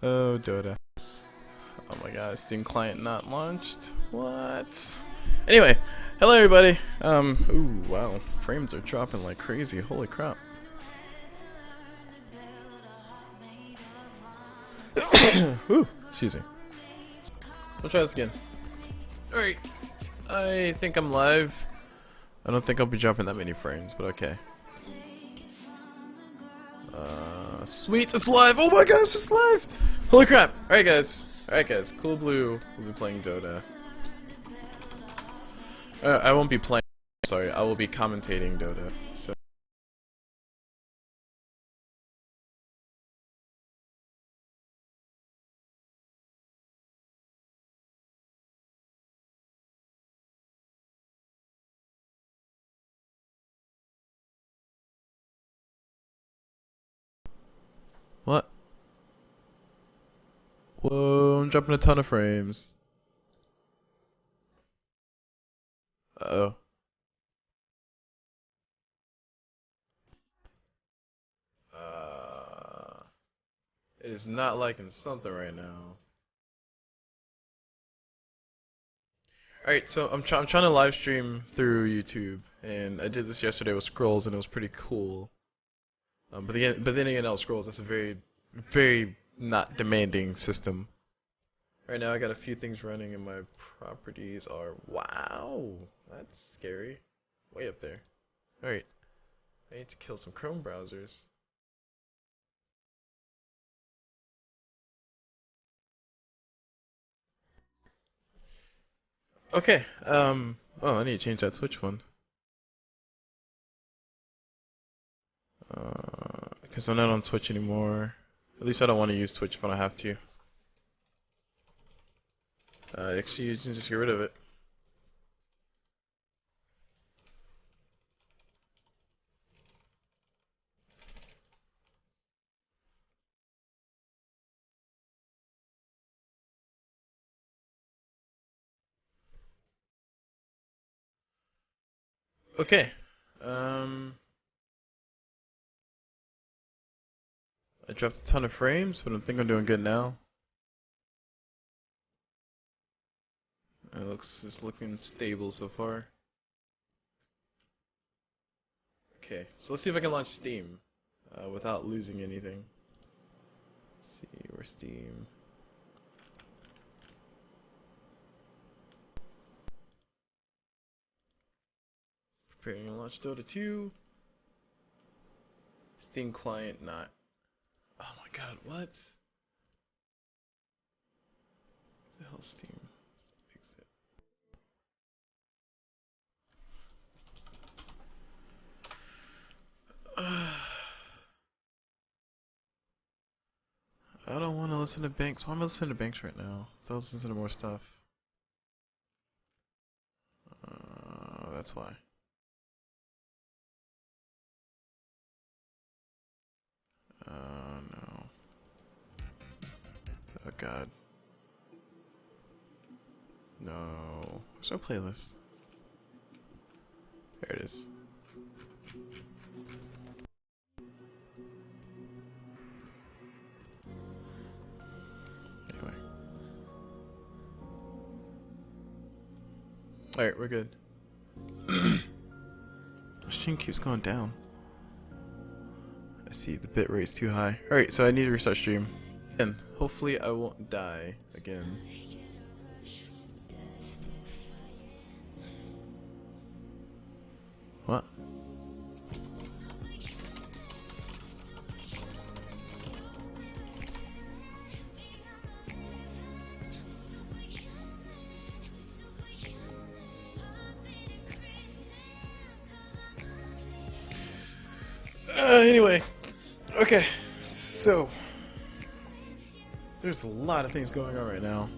Oh, Dota. Oh my god, Steam client not launched. What? Anyway, hello everybody. Ooh, wow. Frames are dropping like crazy. Holy crap. Ooh, excuse me. We'll try this again. Alright. I think I'm live. I don't think I'll be dropping that many frames, but okay. Sweet, it's live! Oh my gosh, it's live! Holy crap! Alright guys, Culblu will be playing Dota. I won't be playing, sorry, I will be commentating Dota, so. What? Whoa, I'm dropping a ton of frames. Uh-oh. It is not liking something right now. Alright, so I'm trying to live stream through YouTube, and I did this yesterday with Scrolls, and it was pretty cool. But then again, L Scrolls, that's a very not demanding system. Right now, I got a few things running, and my properties are wow. That's scary, way up there. Alright, I need to kill some Chrome browsers. Okay, oh, I need to change that Twitch one. Because I'm not on Twitch anymore. At least I don't want to use Twitch if I don't have to. Actually, you can just get rid of it. Okay, I dropped a ton of frames, but I think I'm doing good now. It's looking stable so far. Okay, so let's see if I can launch Steam without losing anything. Let's see, where's Steam? Preparing to launch Dota 2. Steam client not. Oh my god, what? The hell, Steam? Exit. I don't want to listen to Banks. Why am I listening to Banks right now? I'll listen to more stuff. That's why. No. Oh god. No. Where's our playlist? There it is. Anyway. Alright, we're good. The stream keeps going down. I see the bitrate's too high. Alright, so I need to restart stream. And hopefully I won't die again. What? Anyway. Okay. So. There's a lot of things going on right now.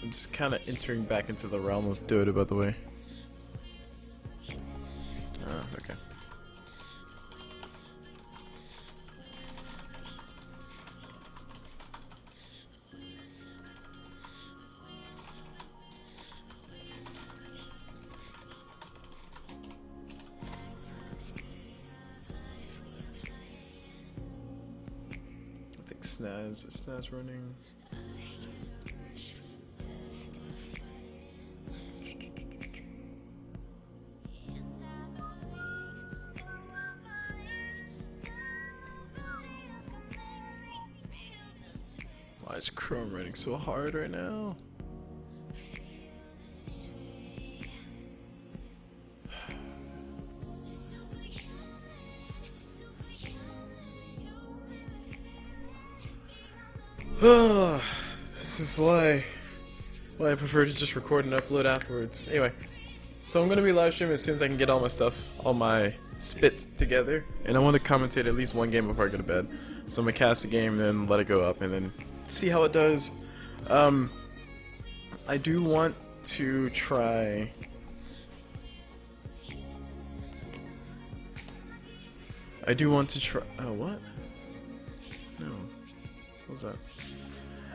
I'm just kind of entering back into the realm of Dota, by the way. Okay. snaz running. Why is Chrome running so hard right now? This is why I prefer to just record and upload afterwards. Anyway, so I'm gonna be live streaming as soon as I can get all my stuff, all my spit together, and I want to commentate at least one game before I go to bed. So I'm gonna cast a game, then let it go up, and then see how it does. I do want to try. Oh, what? No. What was that?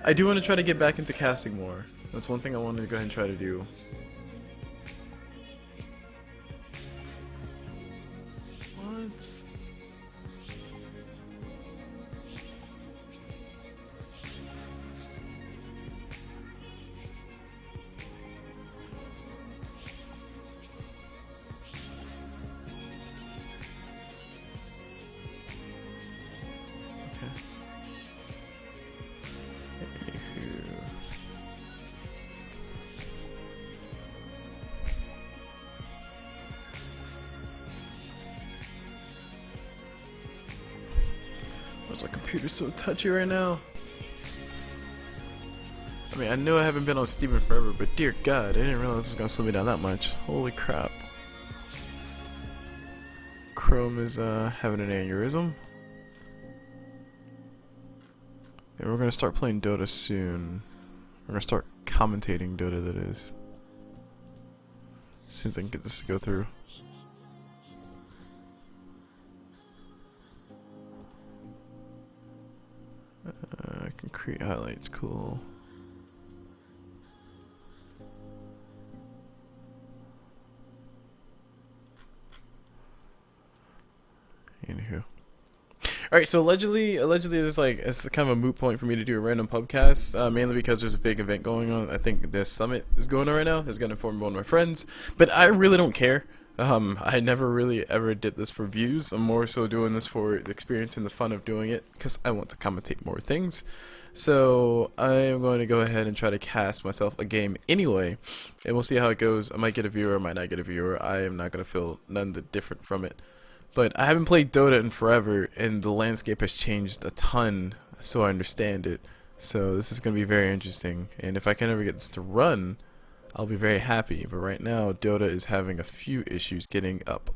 I do want to try to get back into casting more. That's one thing I wanted to go ahead and try to do. What? Why's my computer so touchy right now? I mean, I know I haven't been on Steam in forever, but dear God, I didn't realize it was gonna slow me down that much. Holy crap. Chrome is having an aneurysm. And we're gonna start playing Dota soon. We're gonna start commentating Dota, that is. As soon as I can get this to go through. I can create highlights, cool. Anywho. Alright, so allegedly this is like, it's kind of a moot point for me to do a random pubcast, mainly because there's a big event going on. I think this summit is going on right now. It's gonna inform one of my friends, but I really don't care. I never really ever did this for views. I'm more so doing this for the experience and the fun of doing it, because I want to commentate more things. So I am going to go ahead and try to cast myself a game anyway, and we'll see how it goes. I might get a viewer, I might not get a viewer. I am not going to feel none the different from it. But I haven't played Dota in forever, and the landscape has changed a ton, so I understand it. So this is going to be very interesting, and if I can ever get this to run, I'll be very happy. But right now, Dota is having a few issues getting up.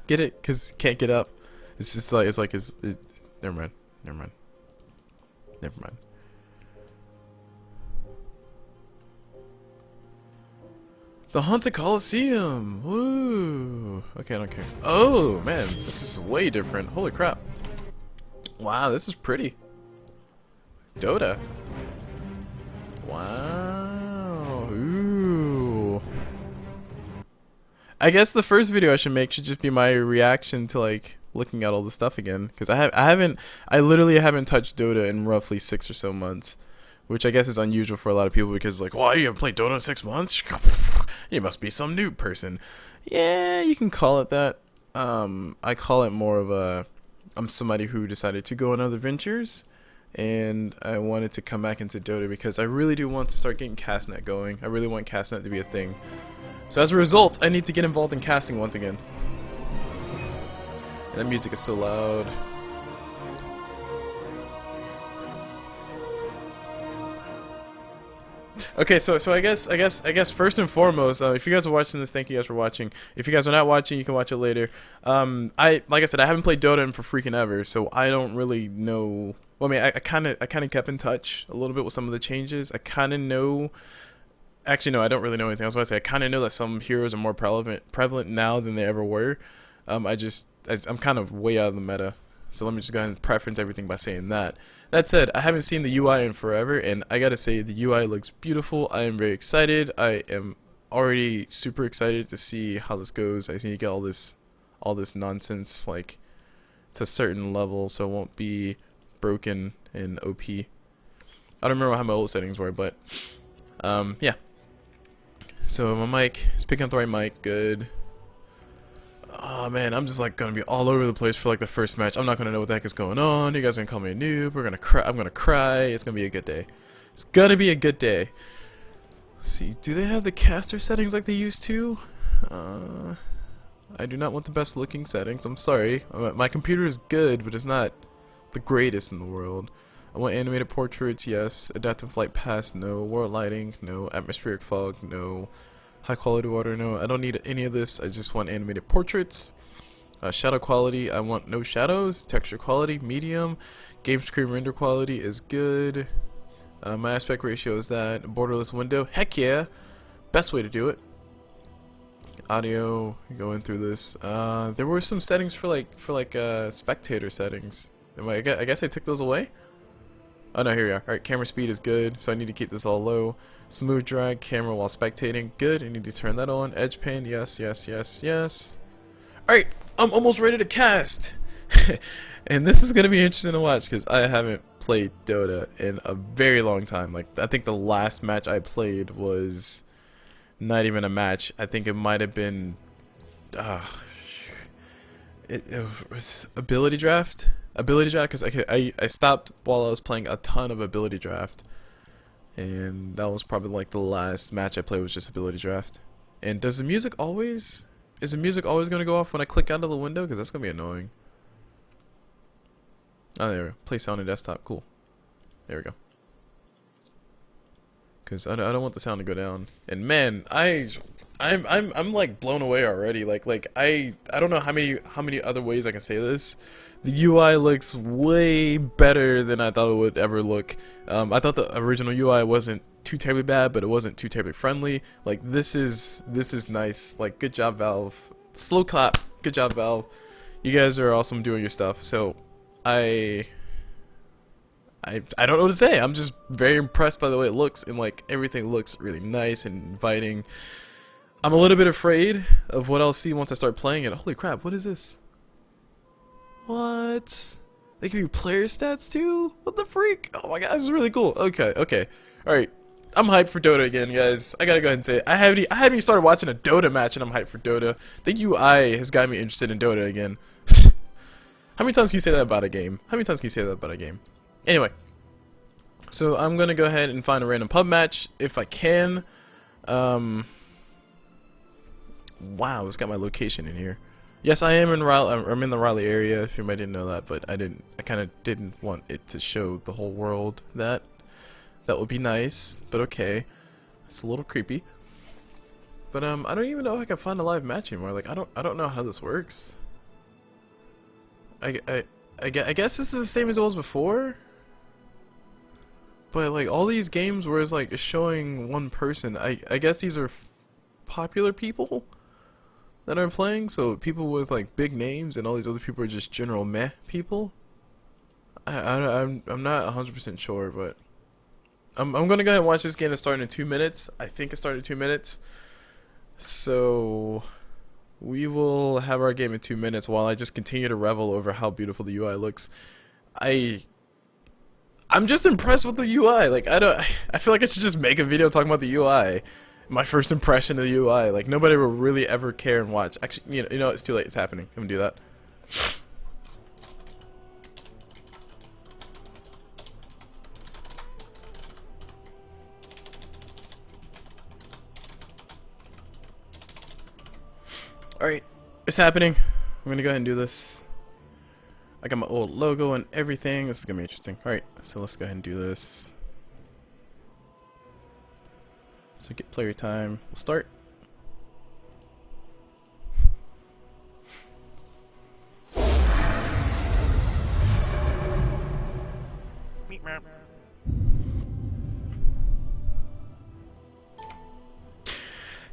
Get it? Because can't get up. It's just like, never mind. The Haunted Coliseum! Woo! Okay, I don't care. Oh, man, this is way different. Holy crap. Wow, this is pretty. Dota. Wow. Ooh. I guess the first video I should make should just be my reaction to, like, looking at all the stuff again. Because I literally haven't touched Dota in roughly 6 or so months. Which I guess is unusual for a lot of people because, like, why, you haven't played Dota in 6 months? You must be some noob person. Yeah, you can call it that. I call it more of I'm somebody who decided to go on other ventures, and I wanted to come back into Dota because I really do want to start getting Castnet going. I really want Castnet to be a thing. So as a result, I need to get involved in casting once again. And that music is so loud. Okay, so I guess first and foremost, if you guys are watching this, thank you guys for watching. If you guys are not watching, you can watch it later. Like I said, I haven't played Dota in for freaking ever, so I don't really know. Well, I mean, I kind of kept in touch a little bit with some of the changes. I kind of know. Actually, no, I don't really know anything. I was about to say I kind of know that some heroes are more prevalent now than they ever were. I'm kind of way out of the meta. So let me just go ahead and preference everything by saying that. That said, I haven't seen the UI in forever, and I gotta say the UI looks beautiful. I am very excited. I am already super excited to see how this goes. I just need to get all this nonsense like to a certain level, so it won't be broken and OP. I don't remember how my old settings were, but yeah. So my mic is picking up the right mic, good. Oh man, I'm just like gonna be all over the place for like the first match. I'm not gonna know what the heck is going on. You guys are gonna call me a noob. We're gonna cry. I'm gonna cry. It's gonna be a good day. It's gonna be a good day. Let's see, do they have the caster settings like they used to? I do not want the best looking settings. I'm sorry. My computer is good, but it's not the greatest in the world. I want animated portraits, yes. Adaptive light pass, no. World lighting, no. Atmospheric fog, no. High quality water, no. I don't need any of this. I just want animated portraits. Shadow quality, I want no shadows. Texture quality, medium. Game screen render quality is good. My aspect ratio is that. Borderless window, heck yeah. Best way to do it. Audio, going through this. There were some settings for spectator settings. I guess I took those away? Oh no, here we are. Alright, camera speed is good, so I need to keep this all low. Smooth drag camera while spectating, good. I need to turn that on. Edge pan, yes, yes, yes, yes. Alright, I'm almost ready to cast! And this is gonna be interesting to watch because I haven't played Dota in a very long time. Like, I think the last match I played was not even a match. I think it might have been it was ability draft because I stopped while I was playing a ton of ability draft, and that was probably like the last match I played was just ability draft. And is the music always gonna go off when I click out of the window? Because that's gonna be annoying. Oh, there we go. Play sound in desktop, cool. There we go. Because I don't want the sound to go down. And man, I'm like blown away already. Like I don't know how many other ways I can say this. The UI looks way better than I thought it would ever look. I thought the original UI wasn't too terribly bad, but it wasn't too terribly friendly. Like this is nice. Like good job, Valve. Slow clap. Good job, Valve. You guys are awesome doing your stuff. So I don't know what to say. I'm just very impressed by the way it looks, and like everything looks really nice and inviting. I'm a little bit afraid of what I'll see once I start playing it. Holy crap, what is this? What? They give you player stats too? What the freak? Oh my god, this is really cool. Okay. Alright. I'm hyped for Dota again, guys. I gotta go ahead and say it. I haven't even started watching a Dota match and I'm hyped for Dota. The UI has got me interested in Dota again. How many times can you say that about a game? Anyway. So I'm gonna go ahead and find a random pub match if I can. Wow, it's got my location in here. Yes, I am in Raleigh. I'm in the Raleigh area. If anybody didn't know that, but I kind of didn't want it to show the whole world that. That would be nice, but okay. It's a little creepy. But I don't even know if I can find a live match anymore. Like I don't know how this works. I guess this is the same as it was before. But like all these games where it's like showing one person, I guess these are popular people that are playing, so people with like big names, and all these other people are just general meh people. I'm not 100% sure, but I'm gonna go ahead and watch this game. It's starting in 2 minutes. I think it started in 2 minutes, so we will have our game in 2 minutes while I just continue to revel over how beautiful the UI looks. I'm just impressed with the UI. Like I feel like I should just make a video talking about the UI. My first impression of the UI. Like nobody will really ever care and watch. Actually, you know, it's too late. It's happening. I'm gonna do that. Alright, it's happening. I'm gonna go ahead and do this. I got my old logo and everything. This is gonna be interesting. Alright, so let's go ahead and do this. So get player time. We'll start.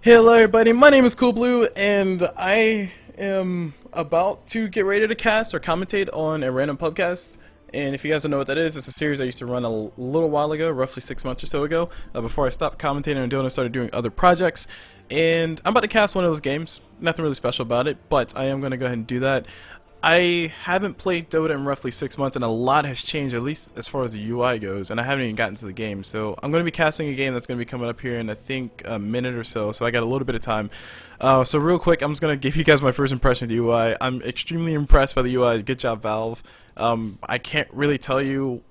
Hello everybody, my name is Culblu, and I am about to get ready to cast or commentate on a random pubcast. And if you guys don't know what that is, it's a series I used to run a little while ago, roughly 6 months or so ago, before I stopped commentating and doing, I started doing other projects. And I'm about to cast one of those games. Nothing really special about it, but I am going to go ahead and do that. I haven't played Dota in roughly 6 months, and a lot has changed, at least as far as the UI goes, and I haven't even gotten to the game. So I'm going to be casting a game that's going to be coming up here in I think a minute or so. So I got a little bit of time. So real quick, I'm just going to give you guys my first impression of the UI. I'm extremely impressed by the UI. Good job, Valve. I can't really tell you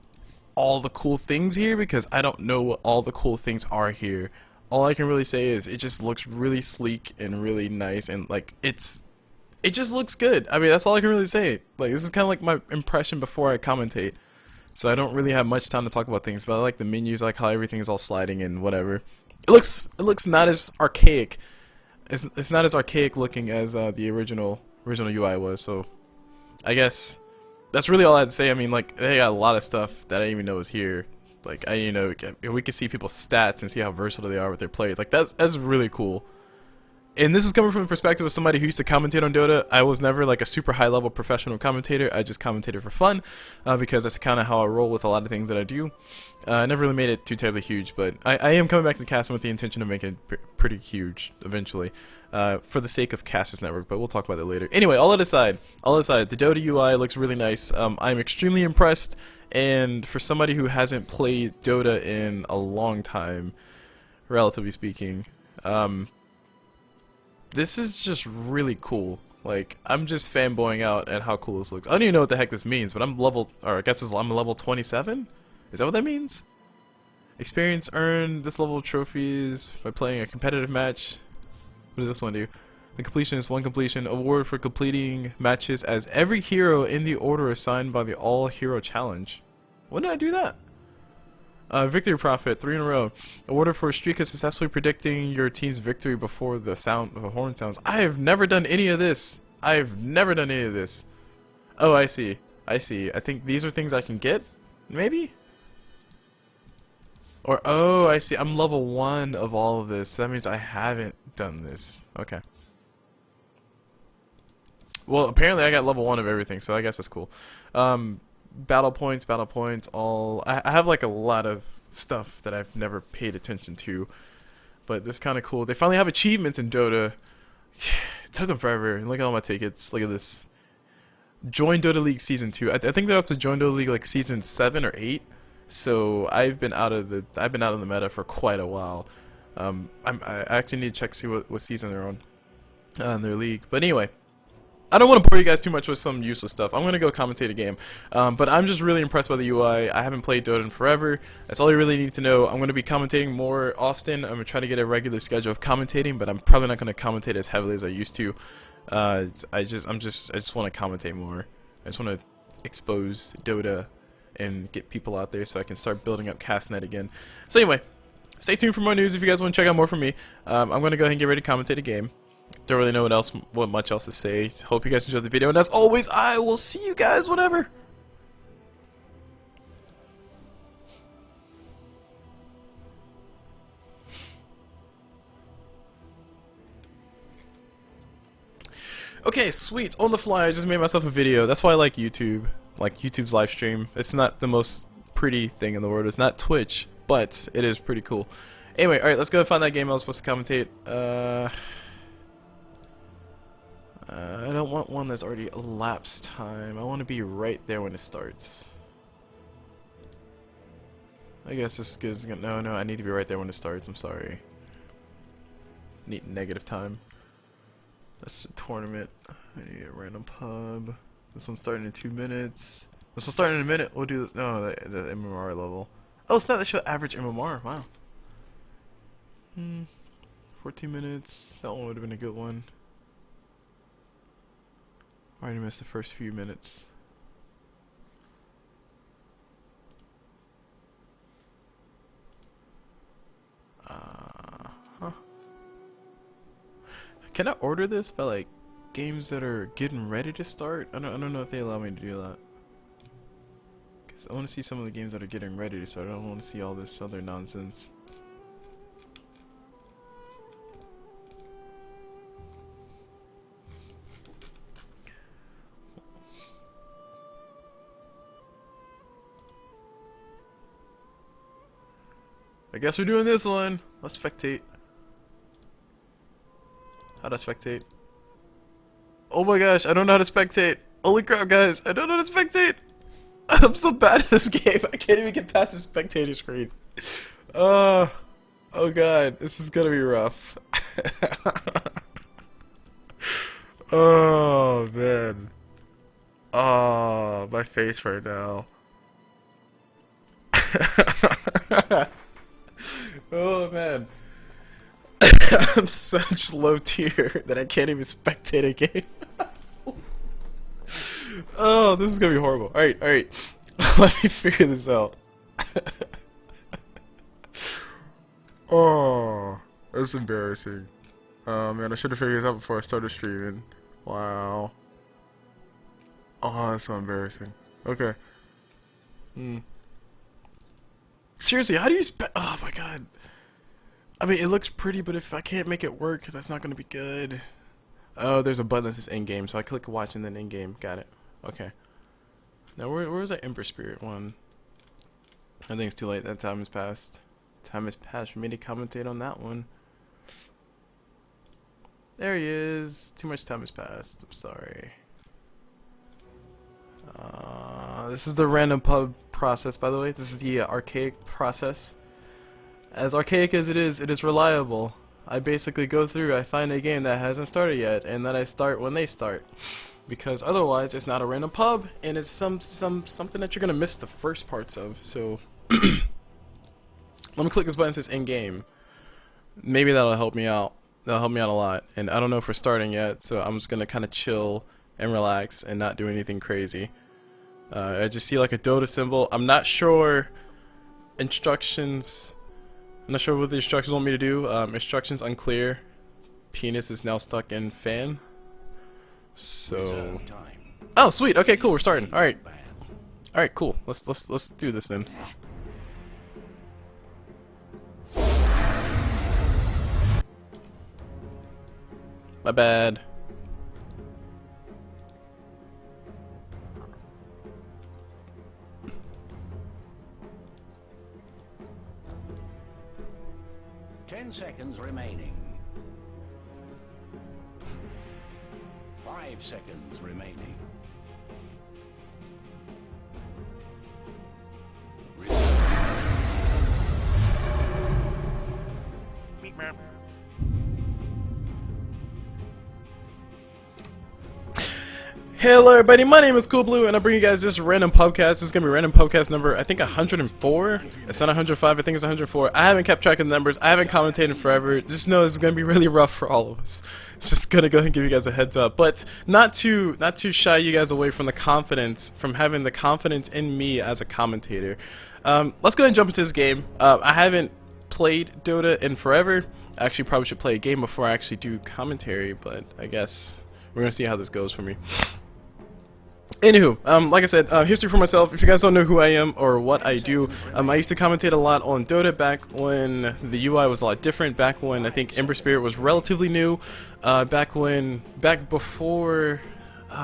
all the cool things here because I don't know what all the cool things are here. All I can really say is it just looks really sleek and really nice, and like it just looks good. I mean, that's all I can really say. Like, this is kind of like my impression before I commentate. So I don't really have much time to talk about things, but I like the menus, I like how everything is all sliding and whatever. It looks not as archaic. It's not as archaic looking as the original UI was. So I guess that's really all I had to say. I mean, like, they got a lot of stuff that I didn't even know was here. Like, we can see people's stats and see how versatile they are with their plays. Like, that's really cool. And this is coming from the perspective of somebody who used to commentate on Dota. I was never like a super high level professional commentator. I just commentated for fun because that's kind of how I roll with a lot of things that I do. I never really made it too terribly huge, but I am coming back to casting with the intention of making it pretty huge eventually for the sake of Casters Network, but we'll talk about that later. Anyway, all that aside, the Dota UI looks really nice. I'm extremely impressed, and for somebody who hasn't played Dota in a long time, relatively speaking, this is just really cool. Like, I'm just fanboying out at how cool this looks. I don't even know what the heck this means, but I'm level, or I guess I'm level 27? Is that what that means? Experience earned this level of trophies by playing a competitive match. What does this one do? The completion is one completion. Award for completing matches as every hero in the order assigned by the All Hero Challenge. When did I do that? Victory Profit, 3 in a row. Awarded for a streak of successfully predicting your team's victory before the sound of a horn sounds. I have never done any of this. I've never done any of this. Oh, I see. I see. I think these are things I can get? Maybe? Or, oh, I see. I'm level 1 of all of this. That means I haven't done this. Okay. Well, apparently I got level 1 of everything, so I guess that's cool. Battle points, all... I have like a lot of stuff that I've never paid attention to, but this is kind of cool. They finally have achievements in Dota. It took them forever. Look at all my tickets. Look at this. Join Dota League Season 2. I think they're up to Join Dota League like Season 7 or 8, so I've been out of the meta for quite a while. I actually need to check to see what season they're on in their league. But anyway, I don't want to bore you guys too much with some useless stuff. I'm going to go commentate a game. But I'm just really impressed by the UI. I haven't played Dota in forever. That's all you really need to know. I'm going to be commentating more often. I'm going to try to get a regular schedule of commentating, but I'm probably not going to commentate as heavily as I used to. I just want to commentate more. I just want to expose Dota and get people out there so I can start building up Castnet again. So anyway, stay tuned for more news if you guys want to check out more from me. I'm going to go ahead and get ready to commentate a game. Don't really know what much else to say. Hope you guys enjoyed the video, and as always, I will see you guys whenever. Okay, sweet. On the fly, I just made myself a video. That's why I like YouTube. Like YouTube's live stream. It's not the most pretty thing in the world. It's not Twitch, but it is pretty cool. Anyway, alright, let's go find that game I was supposed to commentate. I don't want one that's already elapsed time. I want to be right there when it starts. I guess this is good. No, I need to be right there when it starts. I'm sorry. Need negative time. That's a tournament. I need a random pub. This one's starting in 2 minutes. This one's starting in a minute. We'll do this. No, the MMR level. Oh, it's not the show average MMR. Wow. 14 minutes. That one would have been a good one. Already missed the first few minutes. Huh. Can I order this by like games that are getting ready to start? I don't know if they allow me to do that. Cause I want to see some of the games that are getting ready to start. I don't want to see all this other nonsense. I guess we're doing this one. Let's spectate. How to spectate? Oh my gosh, I don't know how to spectate. Holy crap, guys! I don't know how to spectate. I'm so bad at this game. I can't even get past the spectator screen. Oh god, this is gonna be rough. Oh man. Oh, my face right now. Oh man. I'm such low tier that I can't even spectate a game. Oh, this is gonna be horrible. Alright, alright. Let me figure this out. Oh, that's embarrassing. Oh man, I should have figured this out before I started streaming. Wow. Oh, that's so embarrassing. Okay. Seriously, how do you oh my god. I mean, it looks pretty, but if I can't make it work, that's not gonna be good. Oh, there's a button that says in-game, so I click watch and then in-game. Got it. Okay. Now, where's that Ember Spirit one? I think it's too late. That time has passed. Time has passed for me to commentate on that one. There he is. Too much time has passed. I'm sorry. This is the random pub process, by the way. This is the archaic process. As archaic as it is reliable. I basically go through, I find a game that hasn't started yet, and then I start when they start. Because otherwise, it's not a random pub, and it's something that you're gonna miss the first parts of. So, let me click this button that says in-game. Maybe that'll help me out. That'll help me out a lot. And I don't know if we're starting yet, so I'm just gonna kind of chill and relax and not do anything crazy. I just see like a Dota symbol. I'm not sure instructions. I'm not sure what the instructions want me to do. Instructions unclear. Penis is now stuck in fan. So. Oh, sweet. Okay, cool. We're starting. All right. All right, cool. Let's do this then. My bad. Seconds remaining. 5 seconds remaining. Hello everybody, my name is Culblu and I bring you guys this random podcast. This is going to be random podcast number, I think 104. It's not 105, I think it's 104. I haven't kept track of the numbers. I haven't commentated in forever. Just know this is going to be really rough for all of us. Just going to go ahead and give you guys a heads up. But not to shy you guys away from the confidence, from having the confidence in me as a commentator. Let's go ahead and jump into this game. I haven't played Dota in forever. I actually probably should play a game before I actually do commentary, but I guess we're going to see how this goes for me. Anywho, like I said, history for myself. If you guys don't know who I am or what I do, I used to commentate a lot on Dota back when the UI was a lot different, back when I think Ember Spirit was relatively new, back before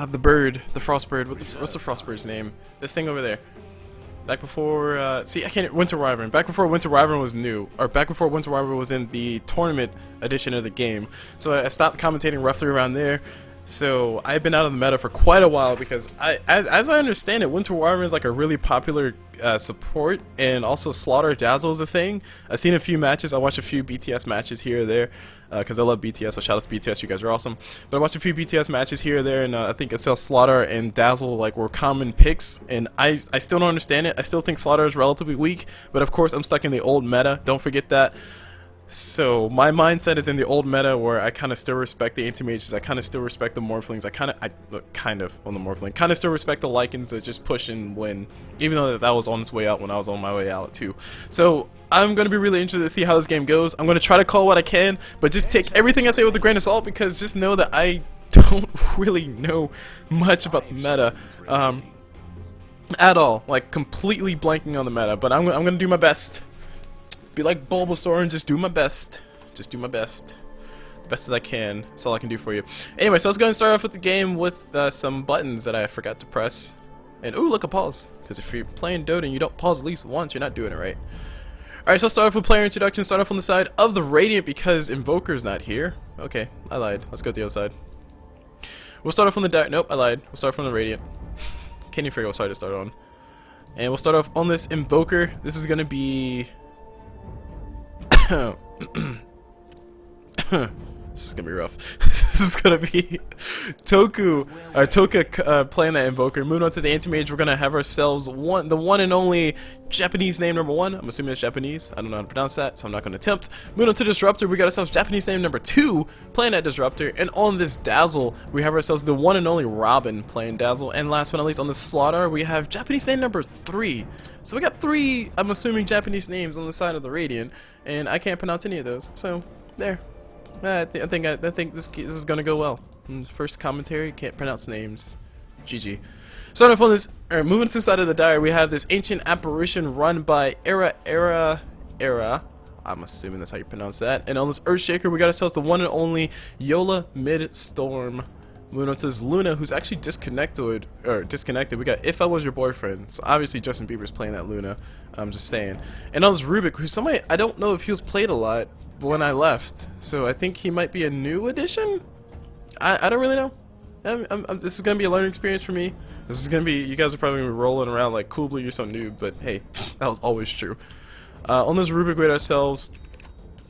the bird, the Frostbird, what's the Frostbird's name? The thing over there. Back before, Winter Wyvern. Back before Winter Wyvern was new, or back before Winter Wyvern was in the tournament edition of the game. So I stopped commentating roughly around there. So I've been out of the meta for quite a while because as I understand it, Winter Wyvern is like a really popular support, and also Slaughter Dazzle is a thing. I've seen a few matches. I watched a few BTS matches here or there because I love BTS. So shout out to BTS, you guys are awesome. But I watched a few BTS matches here or there, and I think it's Slaughter and Dazzle like were common picks, and I still don't understand it. I still think Slaughter is relatively weak, but of course I'm stuck in the old meta. Don't forget that. So my mindset is in the old meta where I kind of still respect the anti-mages, I kind of still respect the morphlings, I kind of on the morphling, kind of still respect the Lycans that just push and win, even though that was on its way out when I was on my way out too. So I'm going to be really interested to see how this game goes. I'm going to try to call what I can, but just take everything I say with a grain of salt, because just know that I don't really know much about the meta at all, like completely blanking on the meta, but I'm going to do my best. Be like Bulbasaur and just do my best. Just do my best. The best that I can. That's all I can do for you. Anyway, so let's go and start off with the game with some buttons that I forgot to press. And ooh, look, a pause. Because if you're playing Dota and you don't pause at least once, you're not doing it right. Alright, so let's start off with player introduction. Start off on the side of the Radiant because Invoker's not here. Okay, I lied. Let's go to the other side. We'll start off on the nope, I lied. We'll start from the Radiant. Can't even figure out what side to start on. And we'll start off on this Invoker. This is gonna be this is gonna be rough. This is gonna be Toka playing that Invoker. Moving on to the Anti-Mage, we're gonna have ourselves the one and only Japanese name number 1. I'm assuming it's Japanese. I don't know how to pronounce that, so I'm not gonna attempt. Moving on to Disruptor, we got ourselves Japanese name number 2 playing that Disruptor. And on this Dazzle, we have ourselves the one and only Robin playing Dazzle. And last but not least, on the Slaughter, we have Japanese name number 3. So we got 3, I'm assuming, Japanese names on the side of the Radiant, and I can't pronounce any of those. So there. I think this is gonna go well. First commentary, can't pronounce names. GG. Starting off on this, moving to the side of the diary, we have this ancient apparition run by Era. I'm assuming that's how you pronounce that. And on this Earthshaker, we got ourselves the one and only Yola Midstorm. Moving on to this Luna, who's actually disconnected. We got If I Was Your Boyfriend. So obviously Justin Bieber's playing that Luna. I'm just saying. And on this Rubik, who's somebody I don't know if he was played a lot when I left, so I think he might be a new addition. I don't really know. This is gonna be a learning experience for me. This is gonna be, you guys are probably gonna be rolling around like Culblu, you're so noob, but hey, that was always true. On this Rubik, we had ourselves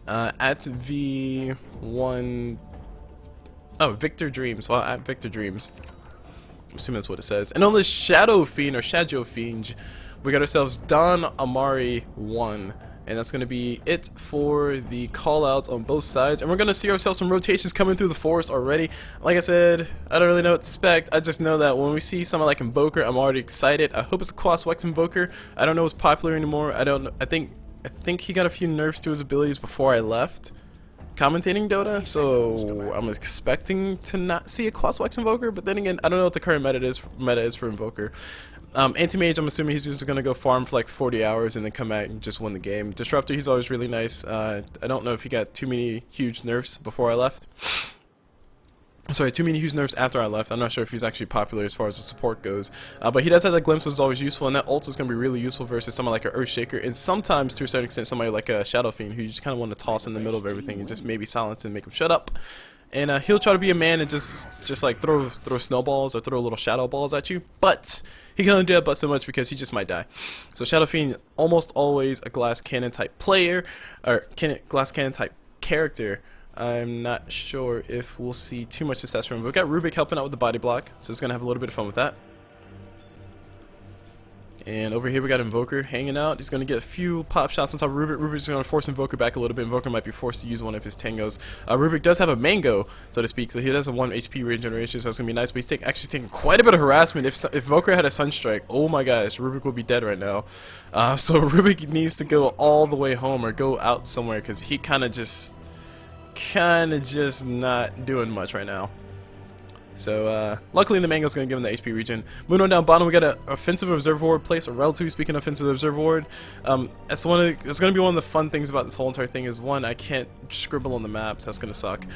at V1. Oh, Victor Dreams. Well, at Victor Dreams. I'm assuming that's what it says. And on this Shadow Fiend or Shadow Fiend, we got ourselves Don Amari 1. And that's going to be it for the callouts on both sides. And we're going to see ourselves some rotations coming through the forest already. Like I said, I don't really know what to expect. I just know that when we see someone like Invoker, I'm already excited. I hope it's a Quaswex Invoker. I don't know what's popular anymore. I don't know. I think he got a few nerfs to his abilities before I left commentating Dota, so I'm expecting to not see a Quaswex Invoker. But then again, I don't know what the current meta is for Invoker. Anti-Mage, I'm assuming he's just going to go farm for like 40 hours and then come back and just win the game. Disruptor, he's always really nice. I don't know if he got too many huge nerfs before I left. Sorry, too many huge nerfs after I left. I'm not sure if he's actually popular as far as the support goes. But he does have that glimpse, which is always useful, and that ult is going to be really useful versus someone like an Earthshaker, and sometimes, to a certain extent, somebody like a Shadow Fiend, who you just kind of want to toss in the middle of everything and just maybe silence and make him shut up. And he'll try to be a man and just like throw snowballs or throw little shadow balls at you, but he can only do that but so much because he just might die. So Shadow Fiend, almost always a glass cannon type player, or glass cannon type character. I'm not sure if we'll see too much success from him. We've got Rubik helping out with the body block, so it's gonna have a little bit of fun with that. And over here we got Invoker hanging out. He's going to get a few pop shots on top of Rubik. Rubik's going to force Invoker back a little bit. Invoker might be forced to use one of his tangos. Rubik does have a mango, so to speak, so he does have 1 HP regeneration, so that's going to be nice. But he's actually taking quite a bit of harassment. If Invoker had a Sunstrike, oh my gosh, Rubik would be dead right now. So Rubik needs to go all the way home or go out somewhere because he kind of just not doing much right now. So, luckily the mango's going to give him the HP regen. Moving on down bottom, we got an offensive observer place, or relatively speaking, offensive observer ward. It's going to be one of the fun things about this whole entire thing is, one, I can't scribble on the maps, that's going to suck.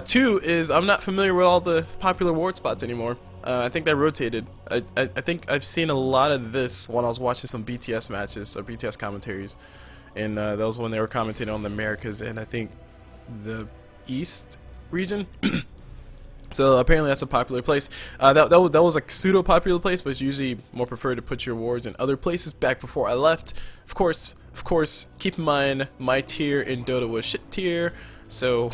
2 is I'm not familiar with all the popular ward spots anymore. I think that rotated. I think I've seen a lot of this when I was watching some BTS matches, or BTS commentaries. And that was when they were commentating on the Americas and I think the East region. So apparently that's a popular place. That was a pseudo-popular place, but it's usually more preferred to put your wards in other places. Back before I left, of course, keep in mind my tier in Dota was shit tier. So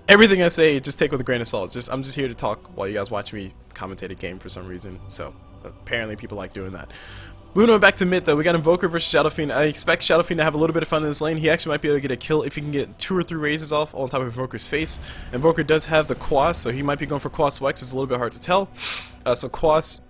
everything I say, just take with a grain of salt. I'm just here to talk while you guys watch me commentate a game for some reason. So apparently people like doing that. Moving on back to mid though, we got Invoker versus Shadow Fiend. I expect Shadow Fiend to have a little bit of fun in this lane. He actually might be able to get a kill if he can get 2 or 3 raises off on top of Invoker's face. Invoker does have the Quas, so he might be going for Quaswex. It's a little bit hard to tell. So Quas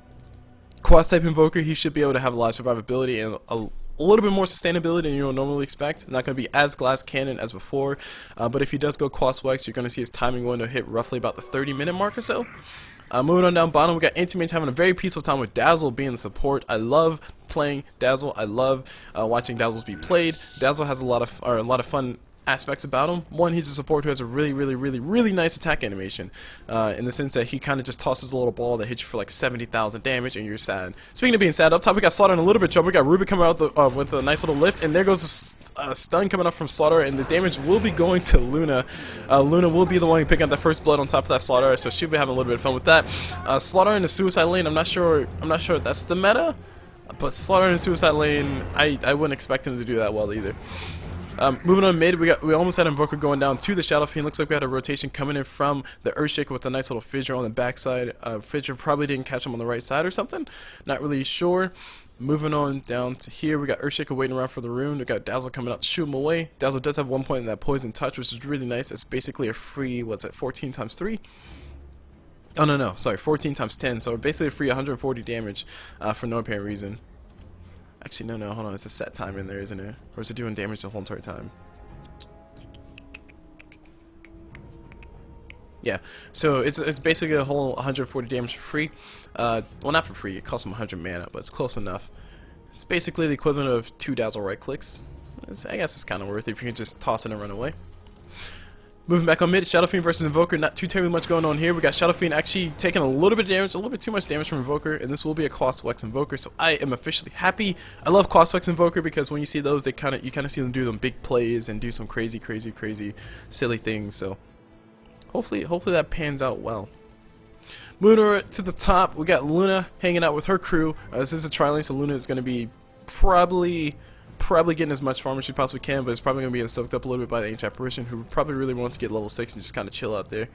type Invoker, he should be able to have a lot of survivability and a little bit more sustainability than you would normally expect. Not going to be as glass cannon as before, but if he does go Quaswex, you're going to see his timing window hit roughly about the 30-minute mark or so. Moving on down bottom, we got Anti-Mage having a very peaceful time with Dazzle being the support. I love playing Dazzle. I love watching Dazzles be played. Dazzle has a lot of fun aspects about him. One, he's a support who has a really nice attack animation, in the sense that he kind of just tosses a little ball that hits you for like 70,000 damage, and you're sad. Speaking of being sad, up top we got Slaughter in a little bit of trouble. We got Rubik coming out with a nice little lift, and there goes a stun coming up from Slaughter, and the damage will be going to Luna. Luna will be the one picking up the first blood on top of that Slaughter, so she'll be having a little bit of fun with that. Slaughter in the suicide lane, I'm not sure if that's the meta, but Slaughter in the suicide lane, I wouldn't expect him to do that well either. Moving on mid, we almost had Invoker going down to the Shadow Fiend. Looks like we had a rotation coming in from the Earthshaker with a nice little fissure on the backside. Fissure probably didn't catch him on the right side or something. Not really sure. Moving on down to here, we got Earthshaker waiting around for the rune. We got Dazzle coming out to shoot him away. Dazzle does have 1 point in that Poison Touch, which is really nice. It's basically a free, what's it, 14 times 3? Oh, no, sorry, 14 times 10. So basically a free 140 damage for no apparent reason. Actually, no, hold on. It's a set time in there, isn't it? Or is it doing damage the whole entire time? Yeah, so it's basically a whole 140 damage for free. Well, not for free. It costs him 100 mana, but it's close enough. It's basically the equivalent of 2 Dazzle right clicks. I guess it's kind of worth it if you can just toss it and run away. Moving back on mid, Shadow Fiend versus Invoker. Not too terribly much going on here. We got Shadow Fiend actually taking a little bit of damage, a little bit too much damage from Invoker, and this will be a Cost Flex Invoker, so I am officially happy. I love Cost Flex Invoker because when you see those, you kind of see them do them big plays and do some crazy silly things. So hopefully that pans out well. Moving over to the top, we got Luna hanging out with her crew. This is a tri-lane, so Luna is going to be probably getting as much farm as she possibly can, but it's probably going to be soaked up a little bit by the Ancient Apparition, who probably really wants to get level 6 and just kind of chill out there.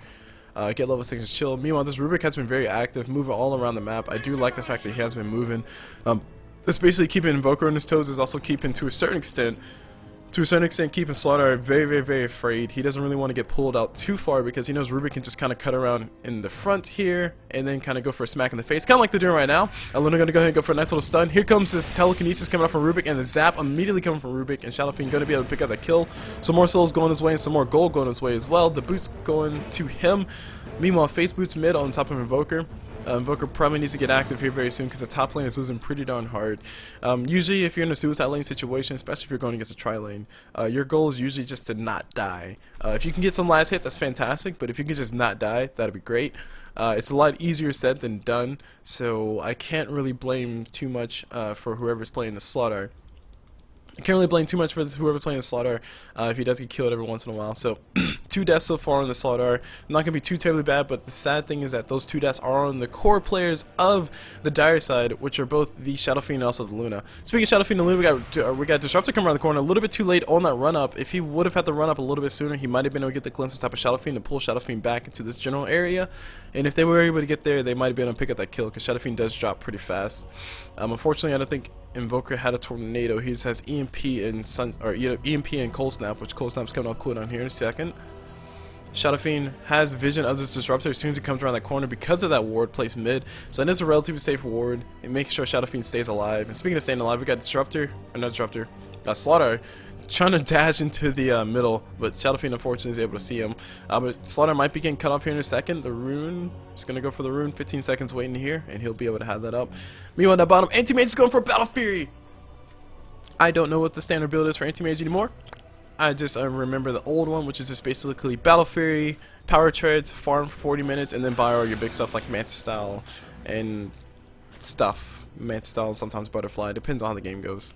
Get level 6 and chill. Meanwhile, this Rubik has been very active, moving all around the map. I do like the fact that he has been moving. It's basically keeping Invoker on his toes, is also keeping, to a certain extent, keeping Slaughter very afraid. He doesn't really want to get pulled out too far because he knows Rubik can just kind of cut around in the front here and then kind of go for a smack in the face, kind of like they're doing right now. Luna going to go ahead and go for a nice little stun. Here comes this telekinesis coming up from Rubik, and the zap immediately coming from Rubik, and Shadow Fiend going to be able to pick up that kill. Some more souls going his way and some more gold going his way as well. The boots going to him. Meanwhile, face boots mid on top of Invoker. Invoker probably needs to get active here very soon because the top lane is losing pretty darn hard. Usually if you're in a suicide lane situation, especially if you're going against a tri-lane, your goal is usually just to not die. If you can get some last hits, that's fantastic, but if you can just not die, that'd be great. It's a lot easier said than done, so I can't really blame too much for whoever's playing the Slaughter. I can't really blame too much for whoever's playing the Slaughter if he does get killed every once in a while. So 2 deaths so far on the Slaughter. Not going to be too terribly bad, but the sad thing is that those 2 deaths are on the core players of the Dire side, which are both the Shadow Fiend and also the Luna. Speaking of Shadow Fiend and Luna, we got Disruptor coming around the corner a little bit too late on that run up. If he would have had to run up a little bit sooner, he might have been able to get the glimpse on top of Shadow Fiend and pull Shadow Fiend back into this general area. And if they were able to get there, they might have been able to pick up that kill because Shadow Fiend does drop pretty fast. Unfortunately, I don't think Invoker had a tornado. He just has EMP and EMP and Cold Snap, which Cold Snap's coming off cooldown here in a second. Shadow Fiend has vision of this Disruptor as soon as it comes around that corner because of that ward placed mid. So it is a relatively safe ward and making sure Shadow Fiend stays alive. And speaking of staying alive, we got Slaughter trying to dash into the middle, but Shadow Fiend unfortunately is able to see him. But Slaughter might be getting cut off here in a second. The rune is going to go for the rune. 15 seconds waiting here, and he'll be able to have that up. Meanwhile, at the bottom, Anti-Mage is going for Battle Fury. I don't know what the standard build is for Anti-Mage anymore. I just remember the old one, which is just basically Battle Fury, Power Treads, farm for 40 minutes, and then buy all your big stuff like Mantis Style and stuff. Mantis Style, sometimes Butterfly, depends on how the game goes.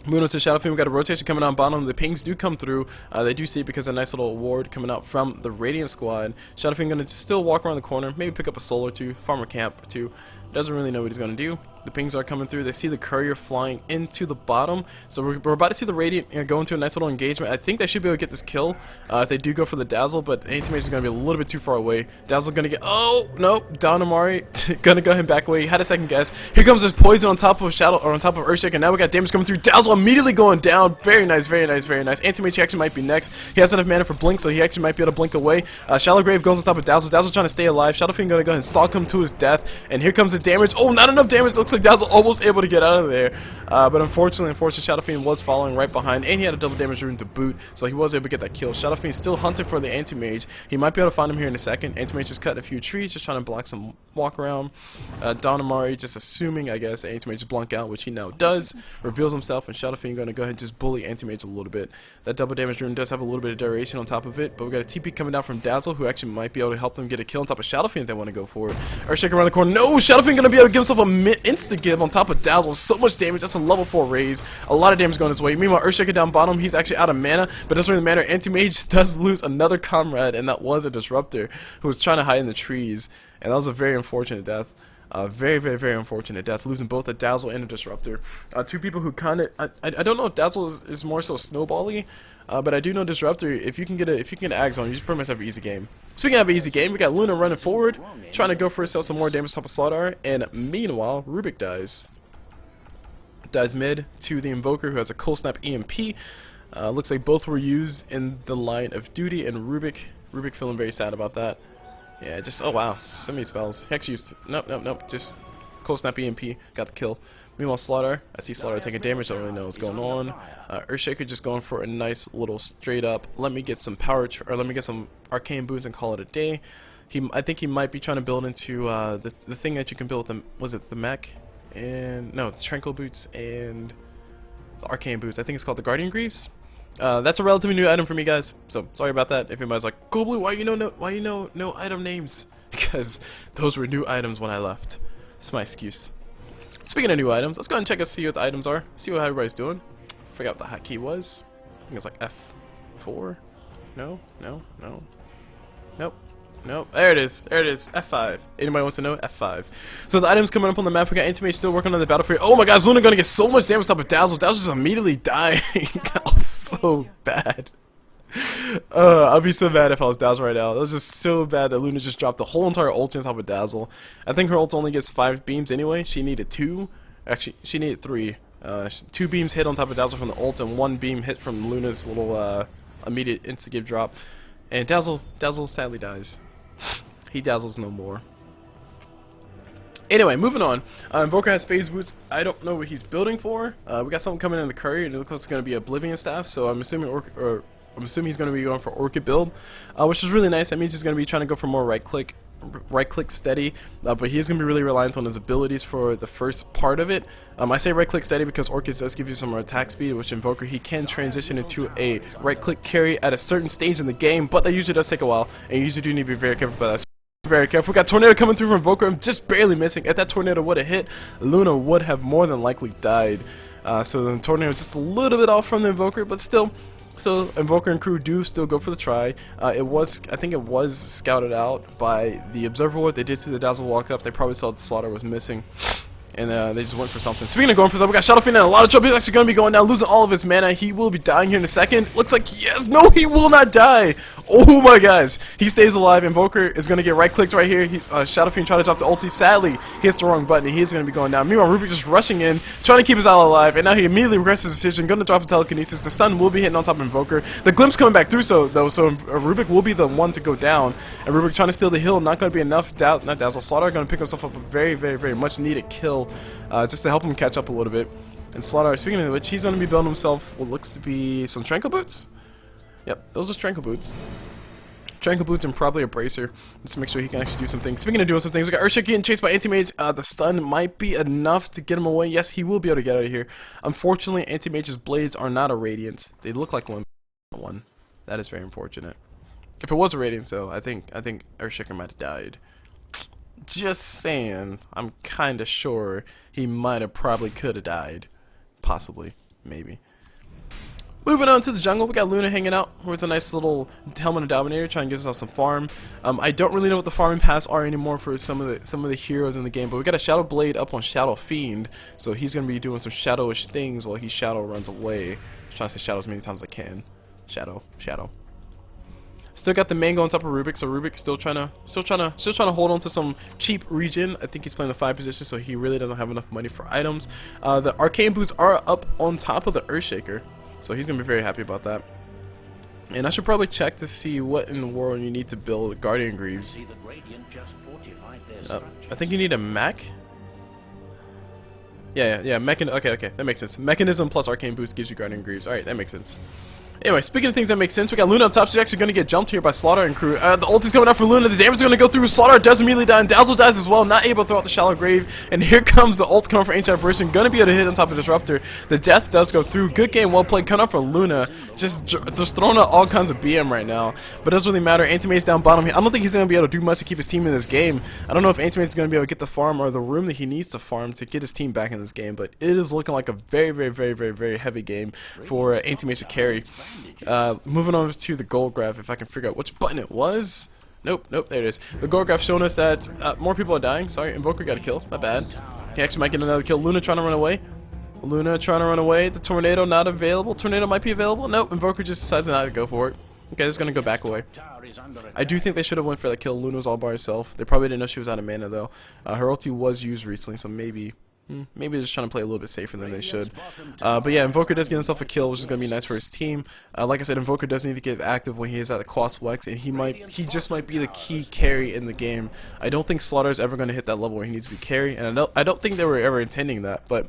Moving on to Shadow Fiend, we got a rotation coming on bottom. The pings do come through. They do see it because of a nice little ward coming out from the Radiant squad. Shadow Fiend going to still walk around the corner, maybe pick up a soul or two, farm a camp or two. Doesn't really know what he's going to do. The pings are coming through. They see the courier flying into the bottom. So we're about to see the Radiant go into a nice little engagement. I think they should be able to get this kill if they do go for the Dazzle, but Anti-Mage is going to be a little bit too far away. Dazzle going to get... Oh, no. Down Amari. Going to go ahead and back away. He had a second guess. Here comes this poison on top of Shadow, or on top of Earthshaker, and now we got damage coming through. Dazzle immediately going down. Very nice, very nice, very nice. Anti-Mage actually might be next. He has enough mana for Blink, so he actually might be able to blink away. Shallow Grave goes on top of Dazzle. Dazzle trying to stay alive. Shadow Fiend going to go ahead and stalk him to his death. And here comes damage. Oh, not enough damage. Looks like Dazzle almost able to get out of there. But unfortunately, Shadow Fiend was following right behind, and he had a double damage rune to boot, so he was able to get that kill. Shadow Fiend still hunting for the Anti-Mage. He might be able to find him here in a second. Anti-Mage just cut a few trees, just trying to block some walk around. Don Amari just assuming, I guess, Anti-Mage just blunk out, which he now does. Reveals himself, and Shadow Fiend going to go ahead and just bully Anti-Mage a little bit. That double damage rune does have a little bit of duration on top of it, but we got a TP coming down from Dazzle, who actually might be able to help them get a kill on top of Shadow Fiend if they want to go for it. Earthshaker around the corner. No! Shadow Fiend going to be able to give himself a insta-give on top of Dazzle. So much damage. That's a level 4 raise. A lot of damage going his way. Meanwhile, Earthshaker down bottom, he's actually out of mana, but doesn't really matter. Anti-Mage does lose another comrade, and that was a Disruptor who was trying to hide in the trees, and that was a very unfortunate death. Very unfortunate death, losing both a Dazzle and a Disruptor. Two people who kind of, I don't know if Dazzle is more so snowbally, but I do know Disruptor, if you can get Ags on, you just pretty much have an easy game. Speaking of an easy game, we got Luna running forward, trying to go for herself some more damage on top of Slardar, and meanwhile, Rubik dies. Dies mid to the Invoker, who has a Cold Snap EMP. Looks like both were used in the line of duty, and Rubik feeling very sad about that. Yeah, just, oh wow, so many spells. He actually used, nope, just Cold Snap EMP, got the kill. Meanwhile, Slaughter, I see Slaughter taking damage, I don't really know what's going on. Earthshaker just going for a nice little straight up, let me get some let me get some arcane boots and call it a day. I think he might be trying to build into the thing that you can build with them, was it the mech? And, no, it's Tranquil Boots and the Arcane Boots. I think it's called the Guardian Greaves. That's a relatively new item for me, guys. So sorry about that. If anybody's like, Culblu, why you know no item names? Because those were new items when I left. That's my excuse. Speaking of new items, let's go ahead and check and see what the items are. See what everybody's doing. Forgot what the hotkey was. I think it's like F4. No. Nope. Nope. There it is. F5. Anybody wants to know? F5. So the items coming up on the map. We got Anti-Mage still working on the battlefield. Oh my god, Luna gonna get so much damage on top of Dazzle. Dazzle's just immediately dying. That was so bad. I'd be so bad if I was Dazzle right now. That was just so bad that Luna just dropped the whole entire ult on top of Dazzle. I think her ult only gets 5 beams anyway. She needed 2. Actually, she needed 3. 2 beams hit on top of Dazzle from the ult, and 1 beam hit from Luna's little immediate insta-give drop. And Dazzle sadly dies. He dazzles no more. Anyway, moving on. Invoker has phase boots. I don't know what he's building for. We got something coming in the courier, and it looks like it's going to be Oblivion Staff. So I'm assuming he's going to be going for Orchid build, which is really nice. That means he's going to be trying to go for more right click steady, but he's going to be really reliant on his abilities for the first part of it. I say right click steady because Orchid does give you some more attack speed, which Invoker he can transition into a right click carry at a certain stage in the game, but that usually does take a while, and you usually do need to be very careful about that. Very careful. We got Tornado coming through from Invoker. I'm just barely missing. If that Tornado would have hit, Luna would have more than likely died. So the Tornado just a little bit off from the Invoker, but still. So Invoker and crew do still go for the try. I think it was scouted out by the Observer Ward. They did see the Dazzle walk up. They probably saw the Slaughter was missing. And they just went for something. Speaking of going for something, we got Shadow Fiend in a lot of trouble. He's actually going to be going down, losing all of his mana. He will be dying here in a second. Looks like, yes, no, he will not die. Oh my gosh. He stays alive. Invoker is going to get right-clicked right here. Shadow Fiend trying to drop the ulti. Sadly, he hits the wrong button. He's going to be going down. Meanwhile, Rubik just rushing in, trying to keep his ally alive. And now he immediately regrets his decision, going to drop the telekinesis. The stun will be hitting on top of Invoker. The glimpse coming back through, so Rubik will be the one to go down. And Rubik trying to steal the hill. Not going to be enough. Not Dazzle. Slaughter going to pick himself up a very much needed kill. Just to help him catch up a little bit. And Slaughter, speaking of which, he's going to be building himself what looks to be some Tranquil Boots. Yep, those are Tranquil Boots. Tranquil Boots and probably a Bracer. Just to make sure he can actually do some things. Speaking of doing some things, we got Earthshaker getting chased by Anti-Mage. The stun might be enough to get him away. Yes, he will be able to get out of here. Unfortunately, Anti-Mage's blades are not a Radiant. They look like one. That is very unfortunate. If it was a Radiant, though, I think Earthshaker might have died. Just saying, I'm kinda sure he might have probably could have died. Possibly. Maybe. Moving on to the jungle, we got Luna hanging out with a nice little Helmet of Dominator, trying to give us some farm. I don't really know what the farming paths are anymore for some of the heroes in the game, but we got a Shadow Blade up on Shadow Fiend, so he's gonna be doing some shadowish things while he shadow runs away. I'm trying to say shadow as many times as I can. Shadow. Still got the mango on top of Rubik, so Rubik's still trying to hold on to some cheap regen. I think he's playing the 5 position, so he really doesn't have enough money for items. The arcane boots are up on top of the Earthshaker, so he's gonna be very happy about that. And I should probably check to see what in the world you need to build Guardian Greaves. I think you need a Mac Yeah. Okay, that makes sense. Mechanism plus Arcane Boost gives you Guardian Greaves. Alright, that makes sense. Anyway, speaking of things that make sense, we got Luna up top. She's actually going to get jumped here by Slaughter and crew. The ult is coming out for Luna. The damage is going to go through. Slaughter does immediately die, and Dazzle dies as well. Not able to throw out the Shallow Grave. And here comes the ult coming for Ancient Apparition. Going to be able to hit on top of Disruptor. The death does go through. Good game, well played. Coming up for Luna. Just throwing out all kinds of BM right now. But it doesn't really matter. Antimate's down bottom here. I don't think he's going to be able to do much to keep his team in this game. I don't know if Antimate's going to be able to get the farm or the room that he needs to farm to get his team back in this game. But it is looking like a very heavy game for Antimate to carry. Moving on to the gold graph, if I can figure out which button it was. Nope, there it is. The gold graph showing us that more people are dying. Sorry, Invoker got a kill. Not bad. He actually might get another kill. Luna trying to run away. The Tornado not available. Tornado might be available. Nope, Invoker just decides not to go for it. Okay, just gonna go back away. I do think they should have went for that kill. Luna was all by herself. They probably didn't know she was out of mana though. Her ulti was used recently, so maybe they're just trying to play a little bit safer than they should. But yeah, Invoker does get himself a kill, which is going to be nice for his team. Like I said, Invoker does need to get active when he is at the Quas Wex, and he just might be the key carry in the game. I don't think Slaughter is ever going to hit that level where he needs to be carry, and I don't think they were ever intending that, but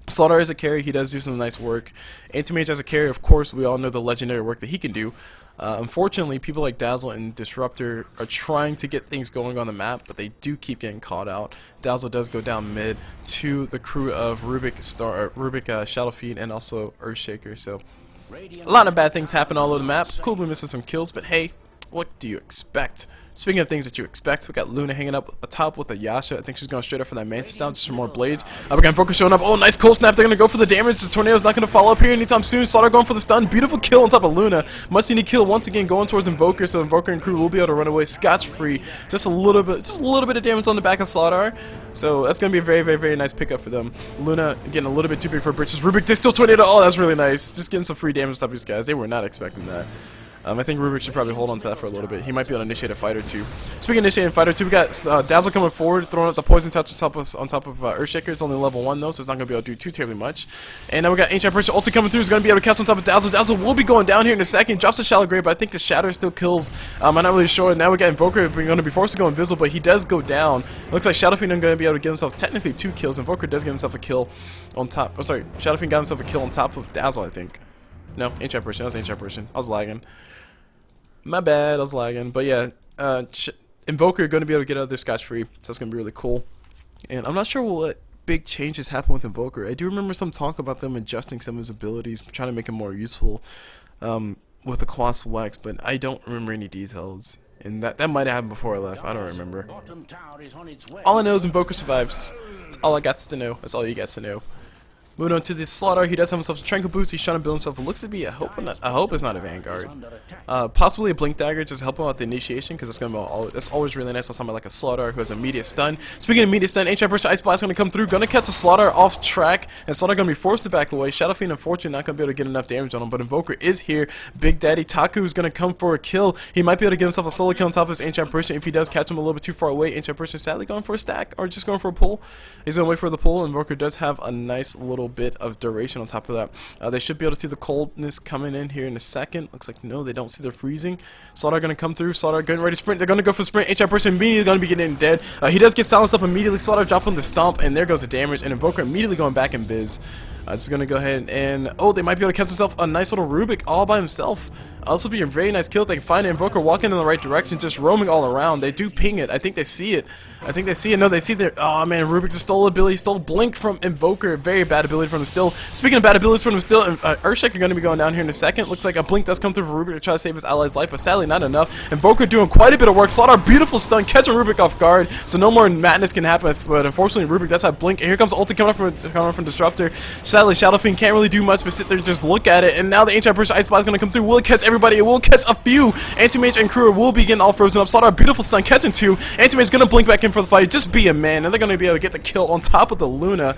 Slaughter as a carry, he does do some nice work. Anti-Mage as a carry, of course, we all know the legendary work that he can do. Unfortunately, people like Dazzle and Disruptor are trying to get things going on the map, but they do keep getting caught out. Dazzle does go down mid to the crew of Rubik, Shadowfiend, and also Earthshaker. So a lot of bad things happen all over the map. Culblu misses some kills, but hey, what do you expect? Speaking of things that you expect, we got Luna hanging up atop with a Yasha. I think she's going straight up for that Mantis down just for more blades. We got Invoker showing up. Oh, nice cold snap. They're going to go for the damage. The Tornado's not going to follow up here anytime soon. Slaughter going for the stun. Beautiful kill on top of Luna. Much needed kill once again going towards Invoker, so Invoker and crew will be able to run away scotch-free. Just a little bit of damage on the back of Slaughter. So that's going to be a very nice pickup for them. Luna getting a little bit too big for britches. Rubik, they still Tornado. Oh, that's really nice. Just getting some free damage on top of these guys. They were not expecting that. I think Rubik should probably hold on to that for a little bit. He might be able to initiate a fight or two. Speaking of initiating a fight or two, we got Dazzle coming forward, throwing out the poison touch on top of Earthshaker. It's only level 1 though, so it's not going to be able to do too terribly much. And now we got Ancient Apparition ulti coming through. He's going to be able to cast on top of Dazzle. Dazzle will be going down here in a second. Drops the Shallow Grave, but I think the Shatter still kills. I'm not really sure. Now we got Invoker going to be forced to go invisible, but he does go down. It looks like Shadowfiend is going to be able to give himself technically 2 kills. Invoker does give himself a kill on top. Oh, sorry. Shadowfiend got himself a kill on top of Dazzle, I think. No, Ancient Apparition. That was Ancient Apparition. I was lagging. My bad, I was lagging. But yeah, Invoker going to be able to get out there scotch-free, so that's going to be really cool. And I'm not sure what big changes happen with Invoker. I do remember some talk about them adjusting some of his abilities, trying to make him more useful with the Quas Wex, but I don't remember any details. And that might have happened before I left. I don't remember. All I know is Invoker survives. That's all I got to know. That's all you got to know. Moving on to the Slaughter, he does have himself a Tranquil Boots. He's trying to build himself. It looks to be a hope it's not a Vanguard. Possibly a Blink Dagger, just help him out the initiation, because that's always really nice on somebody like a Slaughter who has immediate stun. Speaking of immediate stun, Ancient Apparition Ice Blast going to come through, going to catch the Slaughter off track, and Slaughter going to be forced to back away. Shadowfiend, unfortunately, not going to be able to get enough damage on him, but Invoker is here. Big Daddy Taku is going to come for a kill. He might be able to get himself a solo kill on top of his Ancient Apparition if he does catch him a little bit too far away. Ancient Apparition sadly going for a stack, or just going for a pull. He's going to wait for the pull. Invoker does have a nice little bit of duration on top of that. They should be able to see the coldness coming in here in a second. Looks like no, they don't see the freezing. Slaughter going to come through. Slaughter getting ready to sprint. They're going to go for the sprint. Ancient Person immediately going to be getting dead. He does get silenced up immediately. Slaughter dropping the stomp, and there goes the damage. And Invoker immediately going back in biz. Just going to go ahead and... Oh, they might be able to catch himself a nice little Rubik all by himself. This will be a very nice kill if they can find an Invoker walking in the right direction, just roaming all around. They do ping it. I think they see it. No, they see their... Oh, man, Rubik just stole ability. Stole Blink from Invoker. Very bad ability from him still. Speaking of bad abilities from him still, Earthshaker going to be going down here in a second. Looks like a Blink does come through for Rubik to try to save his ally's life, but sadly not enough. Invoker doing quite a bit of work. Slaughter, beautiful stun, catching Rubik off guard, so no more madness can happen, but unfortunately Rubik does have Blink, and here comes ulti coming up from Disruptor. Sadly, Shadowfiend can't really do much but sit there and just look at it, and now the Ancient Apparition Ice Blast is going to come through. Will it catch everybody? It will catch a few. Anti-Mage and crew will be getting all frozen up. Slaughter, beautiful stun, catching 2. Anti-Mage is going to blink back in for the fight. Just be a man, and they're going to be able to get the kill on top of the Luna.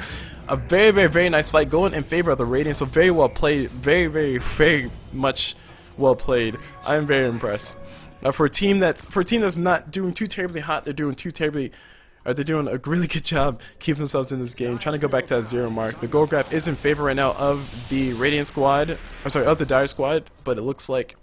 A very nice fight going in favor of the Radiant, so very well played. Very much well played. I am very impressed. For a team that's not doing too terribly hot, they're doing a really good job keeping themselves in this game, trying to go back to that 0 mark. The gold graph is in favor right now of the Radiant squad, of the Dire squad, but it looks like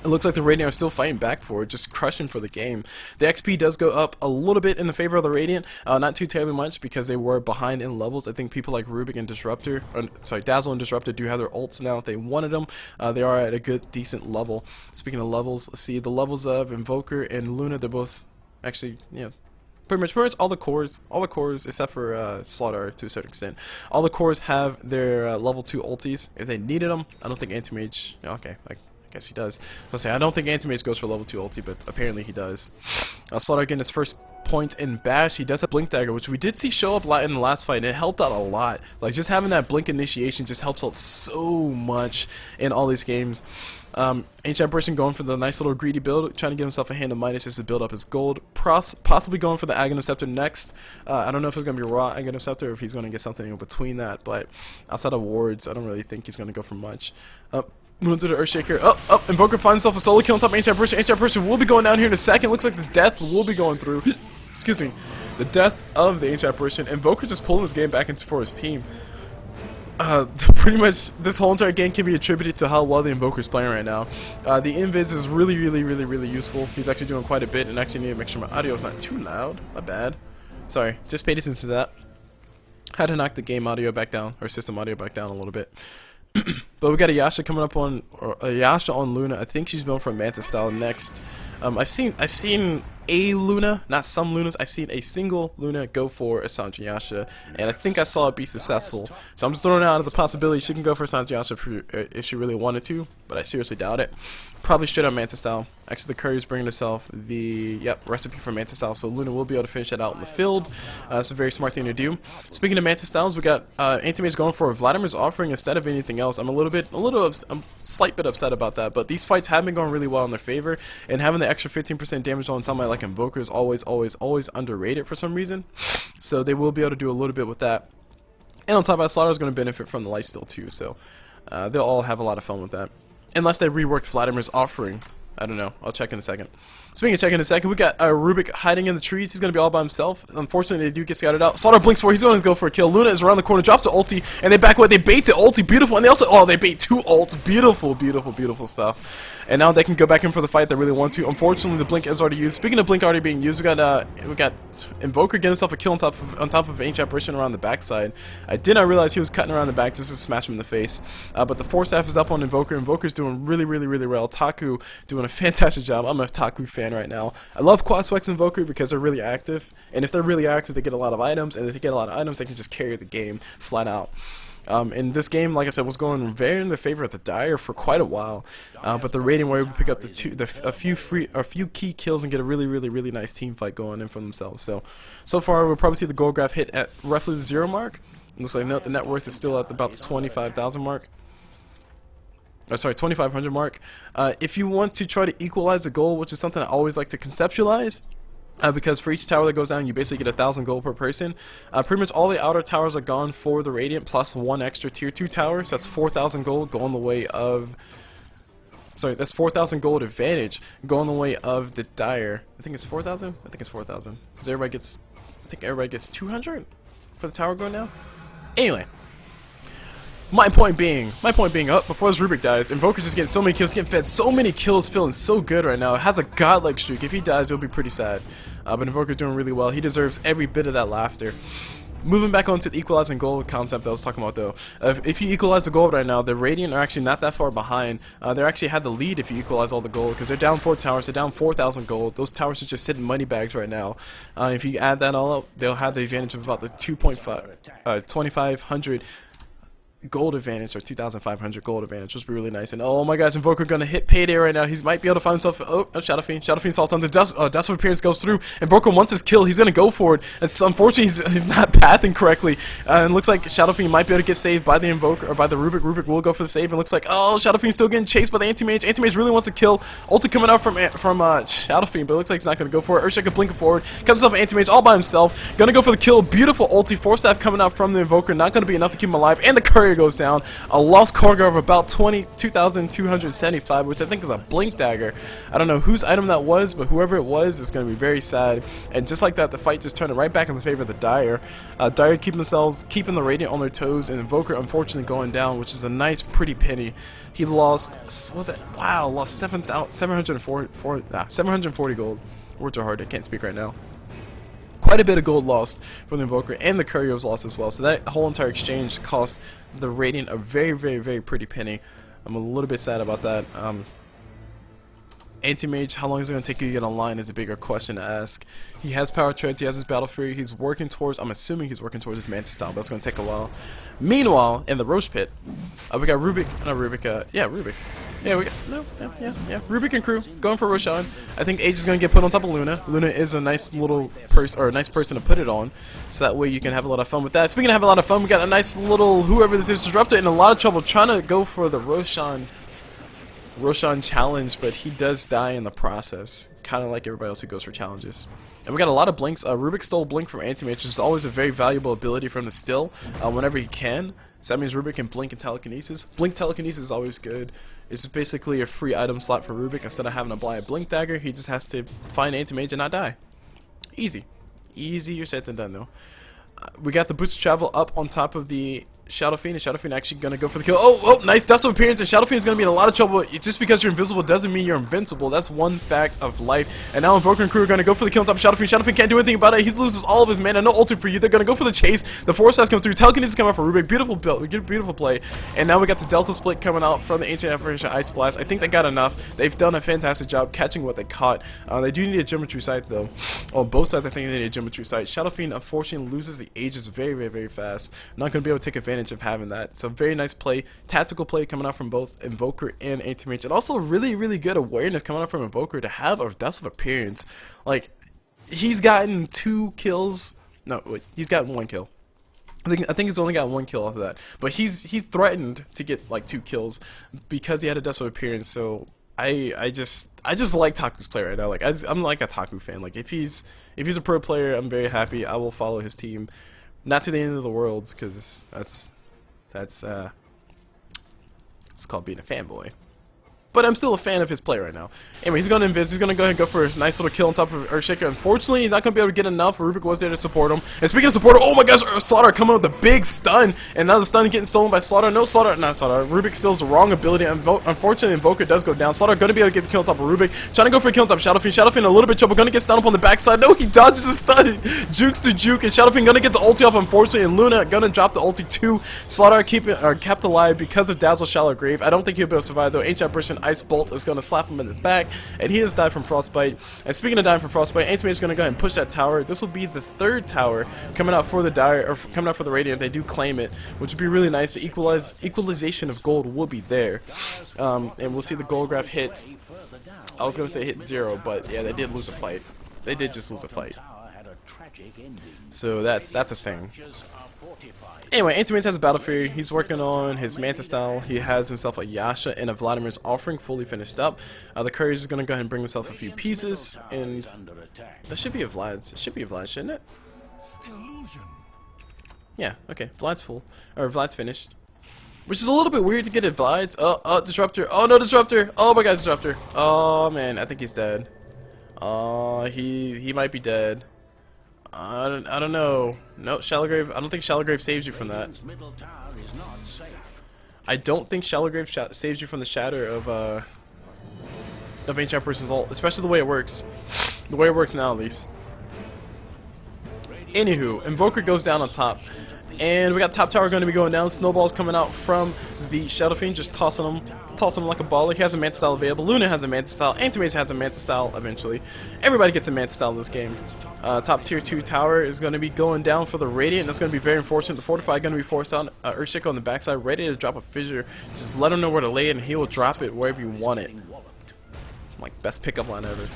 It looks like the Radiant are still fighting back for it, just crushing for the game. The XP does go up a little bit in the favor of the Radiant, not too terribly much because they were behind in levels. I think people like Rubik and Disruptor, or, sorry, Dazzle and Disruptor do have their ults now if they wanted them. They are at a good, decent level. Speaking of levels, let's see, the levels of Invoker and Luna, they're both actually, pretty much all the cores except for Slaughter to a certain extent. All the cores have their level 2 ultis if they needed them. I don't think Anti-Mage, okay, I guess he does. Let's say I don't think Anti-Mage goes for level 2 ulti, but apparently he does. Slaughter getting his first point in Bash. He does have Blink Dagger, which we did see show up a lot in the last fight, and it helped out a lot. Like, just having that Blink initiation just helps out so much in all these games. Ancient Apparition going for the nice little greedy build, trying to give himself a hand of Midas just to build up his gold. Possibly going for the Aghanim Scepter next. I don't know if it's going to be raw Aghanim Scepter or if he's going to get something in between that, but outside of wards, I don't really think he's going to go for much. Moving to the Earthshaker. Invoker finds himself a solo kill on top of Ancient Apparition. Ancient Apparition will be going down here in a second. Looks like the death will be going through. Excuse me. The death of the Ancient Apparition. Invoker just pulling this game back into for his team. Pretty much this whole entire game can be attributed to how well the Invoker is playing right now. The Invis is really useful. He's actually doing quite a bit, and actually need to make sure my audio is not too loud. My bad. Sorry, just paid attention to that. Had to knock the game audio back down, or system audio back down a little bit. But we got a Yasha coming up on, or a Yasha on Luna. I think she's built for Manta style next. I've seen a Luna, not some Lunas. I've seen a single Luna go for a Sandra Yasha, and I think I saw it be successful. So I'm just throwing it out as a possibility. She can go for Sandra Yasha if she really wanted to, but I seriously doubt it. Probably straight on Manta style. Actually, the Courier's bringing herself the recipe for Manta style, so Luna will be able to finish that out in the field. It's a very smart thing to do. Speaking of Manta styles, we got Anti-Mage going for Vladimir's offering instead of anything else. I'm a slight bit upset about that, but these fights have been going really well in their favor, and having the extra 15% damage on somebody like Invoker is always underrated for some reason. So they will be able to do a little bit with that. And on top of that, Slaughter is going to benefit from the lifesteal too, so they'll all have a lot of fun with that. Unless they reworked Vladimir's offering. I don't know. I'll check in a second. Speaking of checking in a second, we got Rubik hiding in the trees. He's going to be all by himself. Unfortunately, they do get scouted out. Slaughter blinks for it. He's going to go for a kill. Luna is around the corner, drops the ulti, and they back away. They bait the ulti. Beautiful. And they also, they bait 2 ults. Beautiful stuff. And now they can go back in for the fight if they really want to. Unfortunately, the blink is already used. Speaking of blink already being used, we got Invoker getting himself a kill on top of Ancient Apparition around the backside. I did not realize he was cutting around the back just to smash him in the face. But the Force Staff is up on Invoker. Invoker's doing really well. Taku doing a fantastic job. I'm a Taku fan right now. I love Quad Specs Invoker because they're really active. And if they're really active, they get a lot of items. And if they get a lot of items, they can just carry the game flat out. And this game, like I said, was going very in the favor of the Dire for quite a while, but the Radiant were able to pick up a few key kills and get a really nice team fight going in for themselves. So far we'll probably see the gold graph hit at roughly the 0 mark. It looks like the net worth is still at about the 25,000 mark. Oh, sorry, 2,500 mark. If you want to try to equalize the goal, which is something I always like to conceptualize. Because for each tower that goes down, you basically get 1,000 gold per person. Pretty much all the outer towers are gone for the Radiant, plus 1 extra tier 2 tower. So that's 4,000 gold going the way of... Sorry, that's 4,000 gold advantage going the way of the Dire. I think it's 4,000? I think it's 4,000. Because everybody gets... I think everybody gets 200 for the tower going down. Anyway. My point being, before this Rubik dies, Invoker's just getting so many kills, getting fed so many kills, feeling so good right now. It has a godlike streak. If he dies, it'll be pretty sad. But Invoker's doing really well. He deserves every bit of that laughter. Moving back onto the equalizing gold concept I was talking about though. If you equalize the gold right now, the Radiant are actually not that far behind. They actually had the lead if you equalize all the gold, because they're down 4 towers, they're down 4,000 gold. Those towers are just sitting money bags right now. If you add that all up, they'll have the advantage of about the 2,500 gold advantage, or 2,500 gold advantage, which would be really nice. And oh my gosh, Invoker gonna hit payday right now. He might be able to find himself. Shadow Fiend saw something. Dust of Appearance goes through. Invoker wants his kill. He's gonna go for it. It's unfortunately he's not pathing correctly. And looks like Shadow Fiend might be able to get saved by the Invoker or by the Rubik. Rubik will go for the save. And looks like Shadow Fiend's still getting chased by the Anti-Mage. Anti-Mage really wants to kill. Ulti coming out from Shadow Fiend, but it looks like he's not gonna go for it. Earthshaker blinking forward. Comes himself an Anti-Mage all by himself. Gonna go for the kill. Beautiful ulti. Force Staff coming out from the Invoker. Not gonna be enough to keep him alive. And the Courier courier goes down. A lost cargo of about 2,275, which I think is a blink dagger. I don't know whose item that was, but whoever it was is going to be very sad. And just like that, the fight just turned right back in the favor of the Dire. Dire keeping the Radiant on their toes, and Invoker unfortunately going down, which is a nice, pretty penny. He lost, lost 740 gold. Words are hard, I can't speak right now. Quite a bit of gold lost from the Invoker, and the Courier was lost as well. So that whole entire exchange cost the Radiant a very, very, very pretty penny. I'm a little bit sad about that. Anti-Mage, how long is it going to take you to get online is a bigger question to ask. He has Power Treads, he has his Battle Fury, he's working towards, I'm assuming he's working towards his Mantis style, but it's going to take a while. Meanwhile, in the Roche Pit, we got Rubik. Yeah, we got, Rubik and crew going for Roshan. I think Age is going to get put on top of Luna. Luna is a nice little person, or a nice person to put it on, so that way you can have a lot of fun with that. Speaking of having a lot of fun, we got a nice little, whoever this is, Disruptor in a lot of trouble trying to go for the Roshan challenge, but he does die in the process, kind of like everybody else who goes for challenges. And we got a lot of blinks. Rubik stole Blink from Anti-Mage, which is always a very valuable ability for him to steal whenever he can. So that means Rubik can Blink and Telekinesis. Blink Telekinesis is always good. It's basically a free item slot for Rubik. Instead of having to buy a Blink Dagger, he just has to find Anti-Mage and not die. Easy. Easier said than done, though. We got the boost of travel up on top of the Shadow Fiend, and Shadow Fiend actually gonna go for the kill. Oh, nice dust of appearance, and Shadow Fiend is gonna be in a lot of trouble. Just because you're invisible doesn't mean you're invincible. That's one fact of life. And now Invoker and crew are gonna go for the kill on top of Shadow Fiend. Shadow Fiend can't do anything about it. He loses all of his mana. No ulti for you. They're gonna go for the chase. The Force Staff comes through. Telekinesis coming out for Rubik. Beautiful build. We get a beautiful play. And now we got the Delta Split coming out from the Ancient Apparition Ice Blast. I think they got enough. They've done a fantastic job catching what they caught. They do need a Geometry Sight though. On both sides, I think they need a Geometry Sight. Shadow Fiend unfortunately loses the Aegis very, very, very fast. Not gonna be able to take advantage of having that. So very nice play, tactical play coming out from both Invoker and Anti-Mage, and also really, really good awareness coming out from Invoker to have a Dust of Appearance. Like, he's gotten 2 kills. No, wait, he's gotten 1 kill. I think he's only got 1 kill off of that, but he's threatened to get like 2 kills because he had a Dust of Appearance. So I just like Taku's play right now. Like I'm like a Taku fan. Like if he's a pro player, I'm very happy. I will follow his team. Not to the end of the world, because it's called being a fanboy. But I'm still a fan of his play right now. Anyway, he's going to invis. He's going to go ahead and go for a nice little kill on top of Earthshaker. Unfortunately, he's not going to be able to get enough. Rubik was there to support him. And speaking of support, oh my gosh, Slaughter coming with a big stun. And now the stun getting stolen by Slaughter. No, Slaughter, not Slaughter. Rubik steals the wrong ability. Unfortunately, Invoker does go down. Slaughter going to be able to get the kill on top of Rubik. Trying to go for a kill on top of Shadowfiend. Shadowfiend a little bit trouble. Going to get stunned up on the backside. No, he dodges the stun. Jukes to juke. And Shadowfiend going to get the ulti off, unfortunately. And Luna going to drop the ulti too. Slaughter kept alive because of Dazzle Shallow Grave. I don't think he'll be able to survive though. Ancient Apparition Ice Bolt is going to slap him in the back, and he has died from Frostbite. And speaking of dying from Frostbite, Anti-Mage is going to go ahead and push that tower. This will be the 3rd tower coming out for the Dire, or coming out for the Radiant. They do claim it, which would be really nice. The equalization of gold will be there, and we'll see the gold graph hit. I was going to say hit 0, but yeah, they did lose a fight. They did just lose a fight. So that's a thing. Anyway, Anti-Mage has a Battle Fury. He's working on his Manta style. He has himself a Yasha and a Vladimir's Offering fully finished up. The Courier is going to go ahead and bring himself a few pieces, and that should be a Vlad's. It should be a Vlad, shouldn't it? Yeah, okay. Vlad's full. Or Vlad's finished. Which is a little bit weird to get at Vlad's. Oh, Disruptor. Oh, no, Disruptor. Oh my god, Disruptor. Oh, man, I think he's dead. He might be dead. I don't know. No, Shallow Grave. I don't think Shallow Grave saves you from that. I don't think Shallow Grave saves you from the shatter of Ancient Apparition's ult, especially the way it works. The way it works now, at least. Anywho, Invoker goes down on top. And we got top tower going to be going down. Snowballs coming out from the Shadow Fiend, just tossing him like a baller. He has a Manta style available. Luna has a Manta style. Anti-Mage has a Manta style eventually. Everybody gets a Manta style in this game. Top tier 2 tower is going to be going down for the Radiant. That's going to be very unfortunate. The Fortify going to be forced out. Earthshaker on the backside, ready to drop a Fissure. Just let him know where to lay it, and he will drop it wherever you want it. Like, best pickup line ever.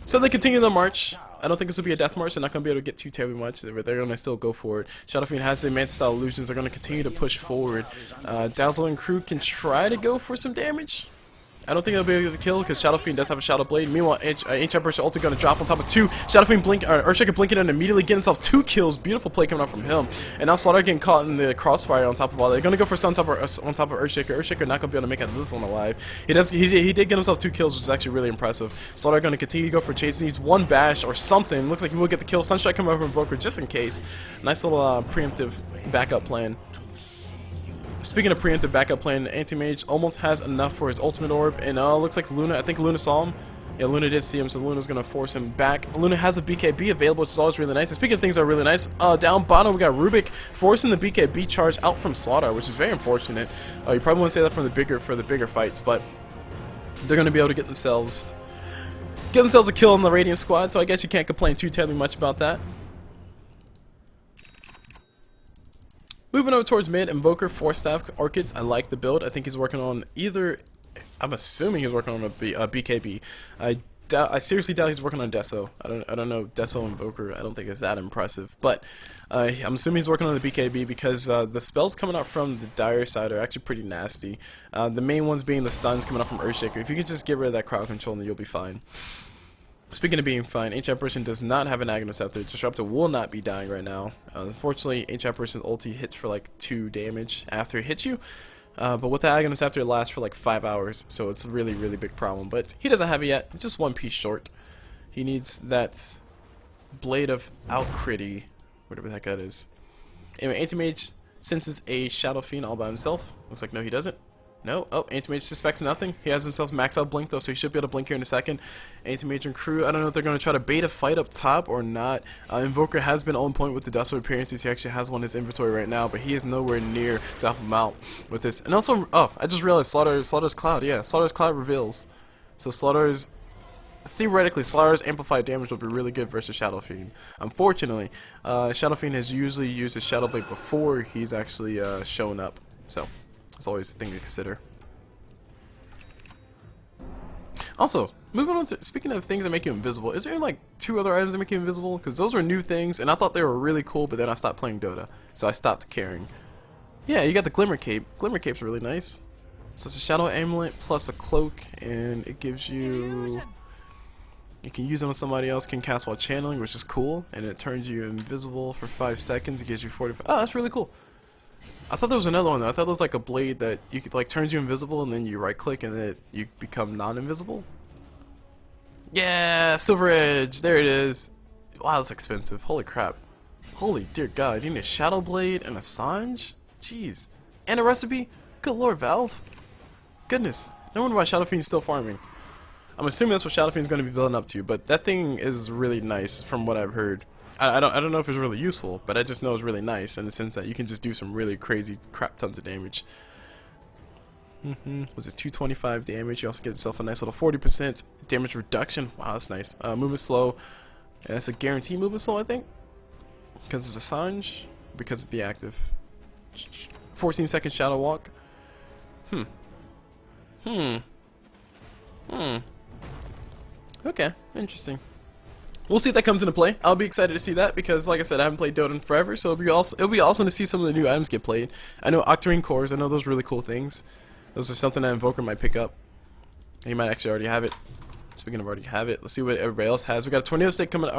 So they continue the march. I don't think this will be a death march. They're not going to be able to get too terribly much, but they're going to still go for it. Shadowfiend has the Manta style illusions. They're going to continue to push forward. Dazzle and crew can try to go for some damage. I don't think they'll be able to kill because Shadow Fiend does have a Shadow Blade. Meanwhile, Ancient Burst also going to drop on top of 2. Shadow Fiend blink, Earthshaker blinking and immediately get himself 2 kills. Beautiful play coming out from him. And now Slaughter getting caught in the crossfire on top of all that. They're going to go for stun on top of Earthshaker. Earthshaker not going to be able to make it out of this one alive. He did get himself 2 kills, which is actually really impressive. Slaughter going to continue to go for chase. He needs 1 bash or something. Looks like he will get the kill. Sunstrike coming over from Invoker just in case. Nice little preemptive backup plan. Speaking of preemptive backup plan, Anti-Mage almost has enough for his ultimate orb, and looks like Luna, I think Luna saw him. Yeah, Luna did see him, so Luna's going to force him back. Luna has a BKB available, which is always really nice. And speaking of things that are really nice, down bottom we got Rubik forcing the BKB charge out from Slaughter, which is very unfortunate. You probably want to say that for the bigger fights, but they're going to be able to get themselves a kill in the Radiant squad, so I guess you can't complain too terribly much about that. Moving over towards mid, Invoker, 4-staff Orchids. I like the build. I think he's working on either... I'm assuming he's working on a BKB. I seriously doubt he's working on Deso. I don't know Deso Invoker. I don't think it's that impressive. But I'm assuming he's working on the BKB because the spells coming out from the Dire side are actually pretty nasty. The main ones being the stuns coming out from Earthshaker. If you could just get rid of that crowd control, then you'll be fine. Speaking of being fine, Ancient Person does not have an Aghanosceptor. Disruptor will not be dying right now. Unfortunately, Ancient Person's ulti hits for like 2 damage after it hits you. But with the Aghanosceptor, it lasts for like 5 hours, so it's a really, really big problem. But he doesn't have it yet. It's just 1 piece short. He needs that Blade of Outcritty, whatever the heck that is. Anyway, Anti-Mage senses a Shadow Fiend all by himself. Looks like no, he doesn't. No. Oh, Anti-Mage suspects nothing. He has himself max out blink though, so he should be able to blink here in a second. Anti-Mage and crew, I don't know if they're going to try to bait a fight up top or not. Invoker has been on point with the Dustwood appearances. He actually has one in his inventory right now, but he is nowhere near to help him out with this. And also, oh, I just realized Slaughter's Cloud. Yeah, Slaughter's Cloud reveals. So theoretically, Slaughter's amplified damage will be really good versus Shadow Fiend. Unfortunately, Shadow Fiend has usually used his Shadow Blade before he's actually shown up. So it's always a thing to consider. Also, moving on to, speaking of things that make you invisible, is there like 2 other items that make you invisible? Because those were new things, and I thought they were really cool, but then I stopped playing Dota, so I stopped caring. Yeah, you got the Glimmer Cape. Glimmer Cape's really nice. So it's a Shadow Amulet plus a Cloak, and it gives you... You can use it on somebody else, can cast while channeling, which is cool, and it turns you invisible for 5 seconds. It gives you 45... Oh, that's really cool. I thought there was another one though. I thought there was like a blade that you could like turns you invisible and then you right click and then you become non-invisible. Yeah, Silver Edge. There it is. Wow, that's expensive. Holy crap. Holy dear God. You need a Shadow Blade and a Sange? Jeez. And a recipe? Good lord, Valve. Goodness. No wonder why Shadow Fiend's still farming. I'm assuming that's what Shadow Fiend's going to be building up to, but that thing is really nice from what I've heard. I don't know if it's really useful, but I just know it's really nice in the sense that you can just do some really crazy crap tons of damage. Was it 225 damage? You also get yourself a nice little 40% damage reduction. Wow, that's nice. Movement slow. And that's a guaranteed movement slow, I think. Because it's a Sange. Because it's the active. 14-second Shadow Walk. Okay, interesting. We'll see if that comes into play. I'll be excited to see that because, like I said, I haven't played Dota in forever, so it'll be awesome to see some of the new items get played. I know Octarine Cores, I know those are really cool things. Those are something that Invoker might pick up. He might actually already have it. Speaking of already have it, let's see what everybody else has. We got a Tornado Stick coming,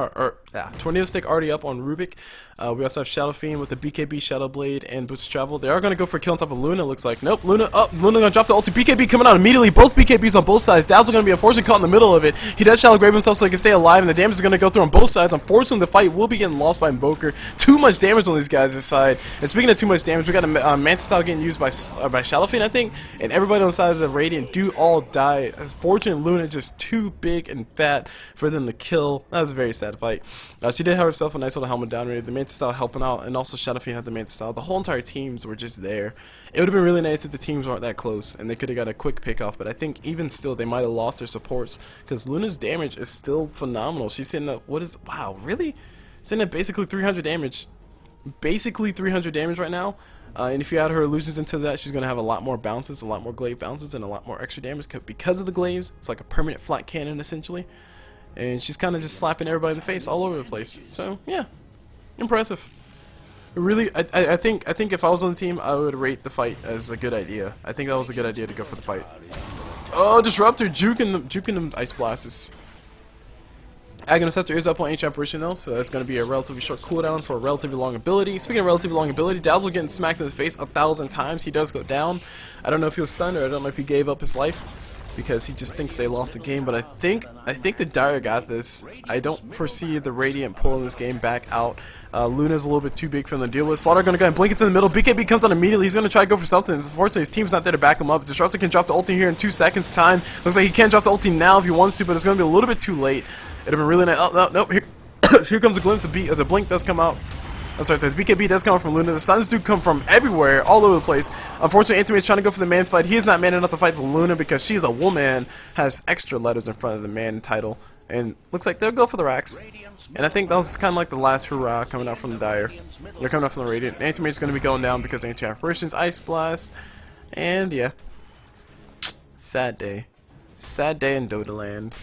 Tornado Stick already up on Rubik. We also have Shadow Fiend with the BKB, Shadow Blade, and Boots of Travel. They are going to go for a kill on top of Luna, looks like. Nope, Luna going to drop the ulti. BKB coming out immediately. Both BKBs on both sides. Dazzle going to be unfortunately caught in the middle of it. He does Shallow Grave himself so he can stay alive, and the damage is going to go through on both sides. Unfortunately, the fight will be getting lost by Invoker. Too much damage on these guys' this side. And speaking of too much damage, we got a Mantis Style getting used by Shadow Fiend, I think, and everybody on the side of the Radiant do all die. Unfortunately, Luna is just too big and fat for them to kill. That was a very sad fight. She did have herself a nice little helmet down raid. The Mantis Style helping out, and also Shadow Fiend had the Mantis Style. The whole entire teams were just there. It would have been really nice if the teams weren't that close and they could have got a quick pick off, but I think even still they might have lost their supports because Luna's damage is still phenomenal. She's sitting at, wow, really? Sitting at basically 300 damage. Basically 300 damage right now. And if you add her illusions into that, she's going to have a lot more bounces, a lot more glaive bounces, and a lot more extra damage because of the glaives. It's like a permanent flat cannon, essentially. And she's kind of just slapping everybody in the face all over the place. So, yeah. Impressive. Really, I think if I was on the team, I would rate the fight as a good idea. I think that was a good idea to go for the fight. Oh, Disruptor juking them Ice Blasts. Aghanim Scepter is up on Ancient Apparition though, so that's going to be a relatively short cooldown for a relatively long ability. Speaking of relatively long ability, Dazzle getting smacked in the face 1,000 times. He does go down. I don't know if he was stunned or I don't know if he gave up his life because he just thinks they lost the game. But I think the Dire got this. I don't foresee the Radiant pulling this game back out. Luna's a little bit too big for them to deal with. Slaughter going to go and blink it in the middle. BKB comes on immediately. He's going to try to go for something. Unfortunately, his team's not there to back him up. Disruptor can drop the ulti here in 2 seconds time. Looks like he can drop the ulti now if he wants to, but it's going to be a little bit too late. It'd have been really nice. Oh, no, nope. Here, here comes a glimpse of the blink does come out. I'm sorry, the BKB does come out from Luna. The stuns do come from everywhere, all over the place. Unfortunately, Anthony is trying to go for the man fight. He is not man enough to fight the Luna because she's a woman, has extra letters in front of the man title. And looks like they'll go for the racks. And I think that was kind of like the last hurrah coming out from the Dire. They're coming out from the Radiant. Anthony is going to be going down because of Ancient Apparitions, Ice Blast. And yeah. Sad day. Sad day in Dota land.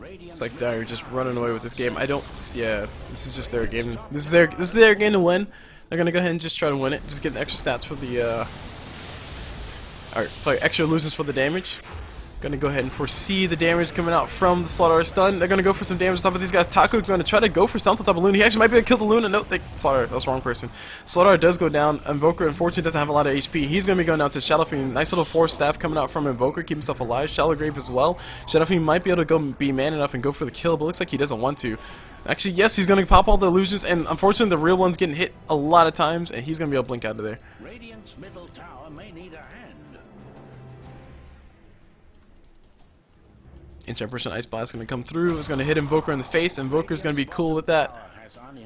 It's like Dire just running away with this game. I don't. Yeah, this is just their game. This is their game to win. They're gonna go ahead and just try to win it. Just get the extra stats for the. Sorry, extra illusions for the damage. Gonna go ahead and foresee the damage coming out from the Slaughter stun. They're gonna go for some damage on top of these guys. Taku's gonna try to go for something on top of Luna. He actually might be able to kill the Luna. No, Slaughter. That's the wrong person. Slaughter does go down. Invoker, unfortunately, doesn't have a lot of HP. He's gonna be going down to Shadow Fiend. Nice little force staff coming out from Invoker. Keep himself alive. Shallow Grave as well. Shadow Fiend might be able to go be man enough and go for the kill, but looks like he doesn't want to. Actually, yes, he's gonna pop all the illusions, and unfortunately, the real one's getting hit a lot of times, and he's gonna be able to blink out of there. Radiant's middle tower may need a hand. Ancient Apparition Ice Blast is going to come through. It's going to hit Invoker in the face. Invoker's going to be cool with that.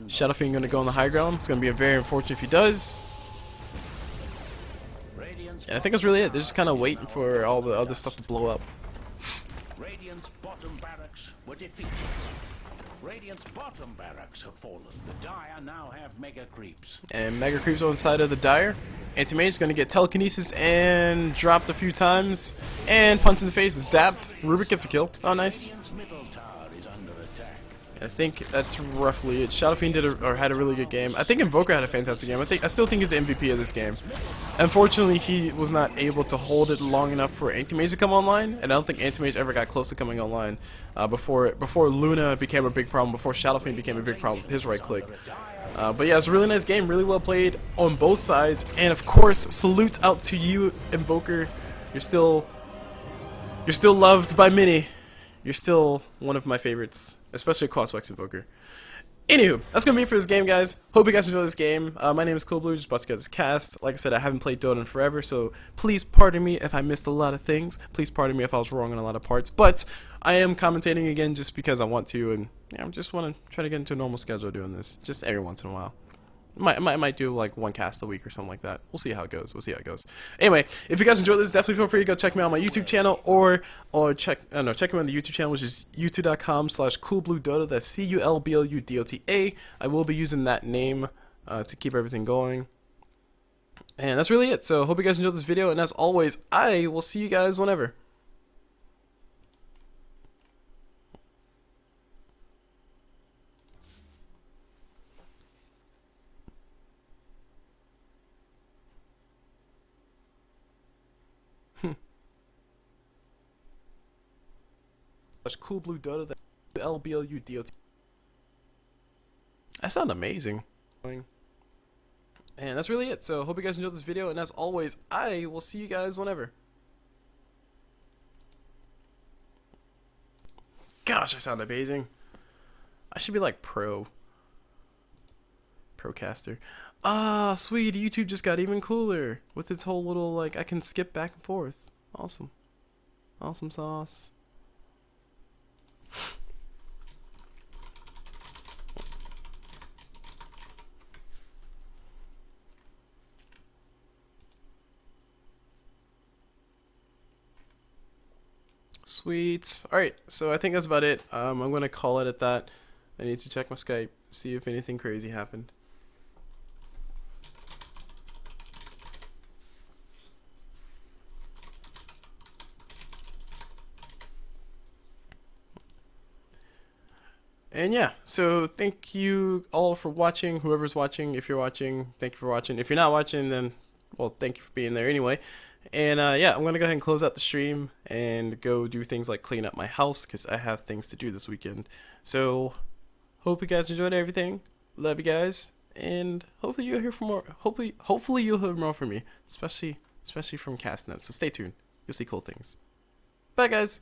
Shadow Fiend going to go on the high ground. It's going to be very unfortunate if he does. And I think that's really it. They're just kind of waiting for all the other stuff to blow up. Radiant's bottom barracks were defeated. Radiant's bottom barracks have fallen. The Dire now have mega creeps. And Mega Creeps on the side of the Dire. Anti-Mage is going to get telekinesis and dropped a few times. And punch in the face, zapped. Rubik gets a kill. Oh, nice. Radiant's middle tower is under attack. I think that's roughly it. Shadow Fiend had a really good game. I think Invoker had a fantastic game. I still think he's the MVP of this game. Unfortunately, he was not able to hold it long enough for Anti-Mage to come online, and I don't think Anti-Mage ever got close to coming online before Luna became a big problem, before Shadow Fiend became a big problem with his right click. But yeah, it's a really nice game, really well played on both sides, and of course, salute out to you, Invoker. You're still loved by many. You're still one of my favorites, especially Crosswex Invoker. Anywho, that's gonna be it for this game, guys. Hope you guys enjoy this game. My name is Culblu, just brought you guys this cast. Like I said, I haven't played Dota in forever, so please pardon me if I missed a lot of things. Please pardon me if I was wrong on a lot of parts. But I am commentating again just because I want to, and yeah, I just want to try to get into a normal schedule doing this, just every once in a while. Might do like one cast a week or something like that. We'll see how it goes. Anyway, if you guys enjoyed this, definitely feel free to go check me out on my YouTube channel or check me on the YouTube channel, which is youtube.com/Culblu Dota. That's CULBLUDOTA. I will be using that name to keep everything going. And that's really it. So hope you guys enjoyed this video, and as always, I will see you guys whenever. Culblu Dota, that's CULBLUDOTA. That sounds amazing. And that's really it. So hope you guys enjoyed this video, and as always, I will see you guys whenever. Gosh, I sound amazing. I should be like procaster. Ah, sweet. YouTube just got even cooler with its whole little like I can skip back and forth. Awesome. Awesome sauce. Sweet. Alright, so I think that's about it. I'm going to call it at that. I need to check my Skype, see if anything crazy happened. And yeah, so thank you all for watching. Whoever's watching, if you're watching, thank you for watching. If you're not watching, then, well, thank you for being there anyway. And yeah, I'm going to go ahead and close out the stream and go do things like clean up my house because I have things to do this weekend. So, hope you guys enjoyed everything. Love you guys. And hopefully you'll hear from more. Hopefully you'll hear more from me, especially from Castnet. So stay tuned. You'll see cool things. Bye, guys.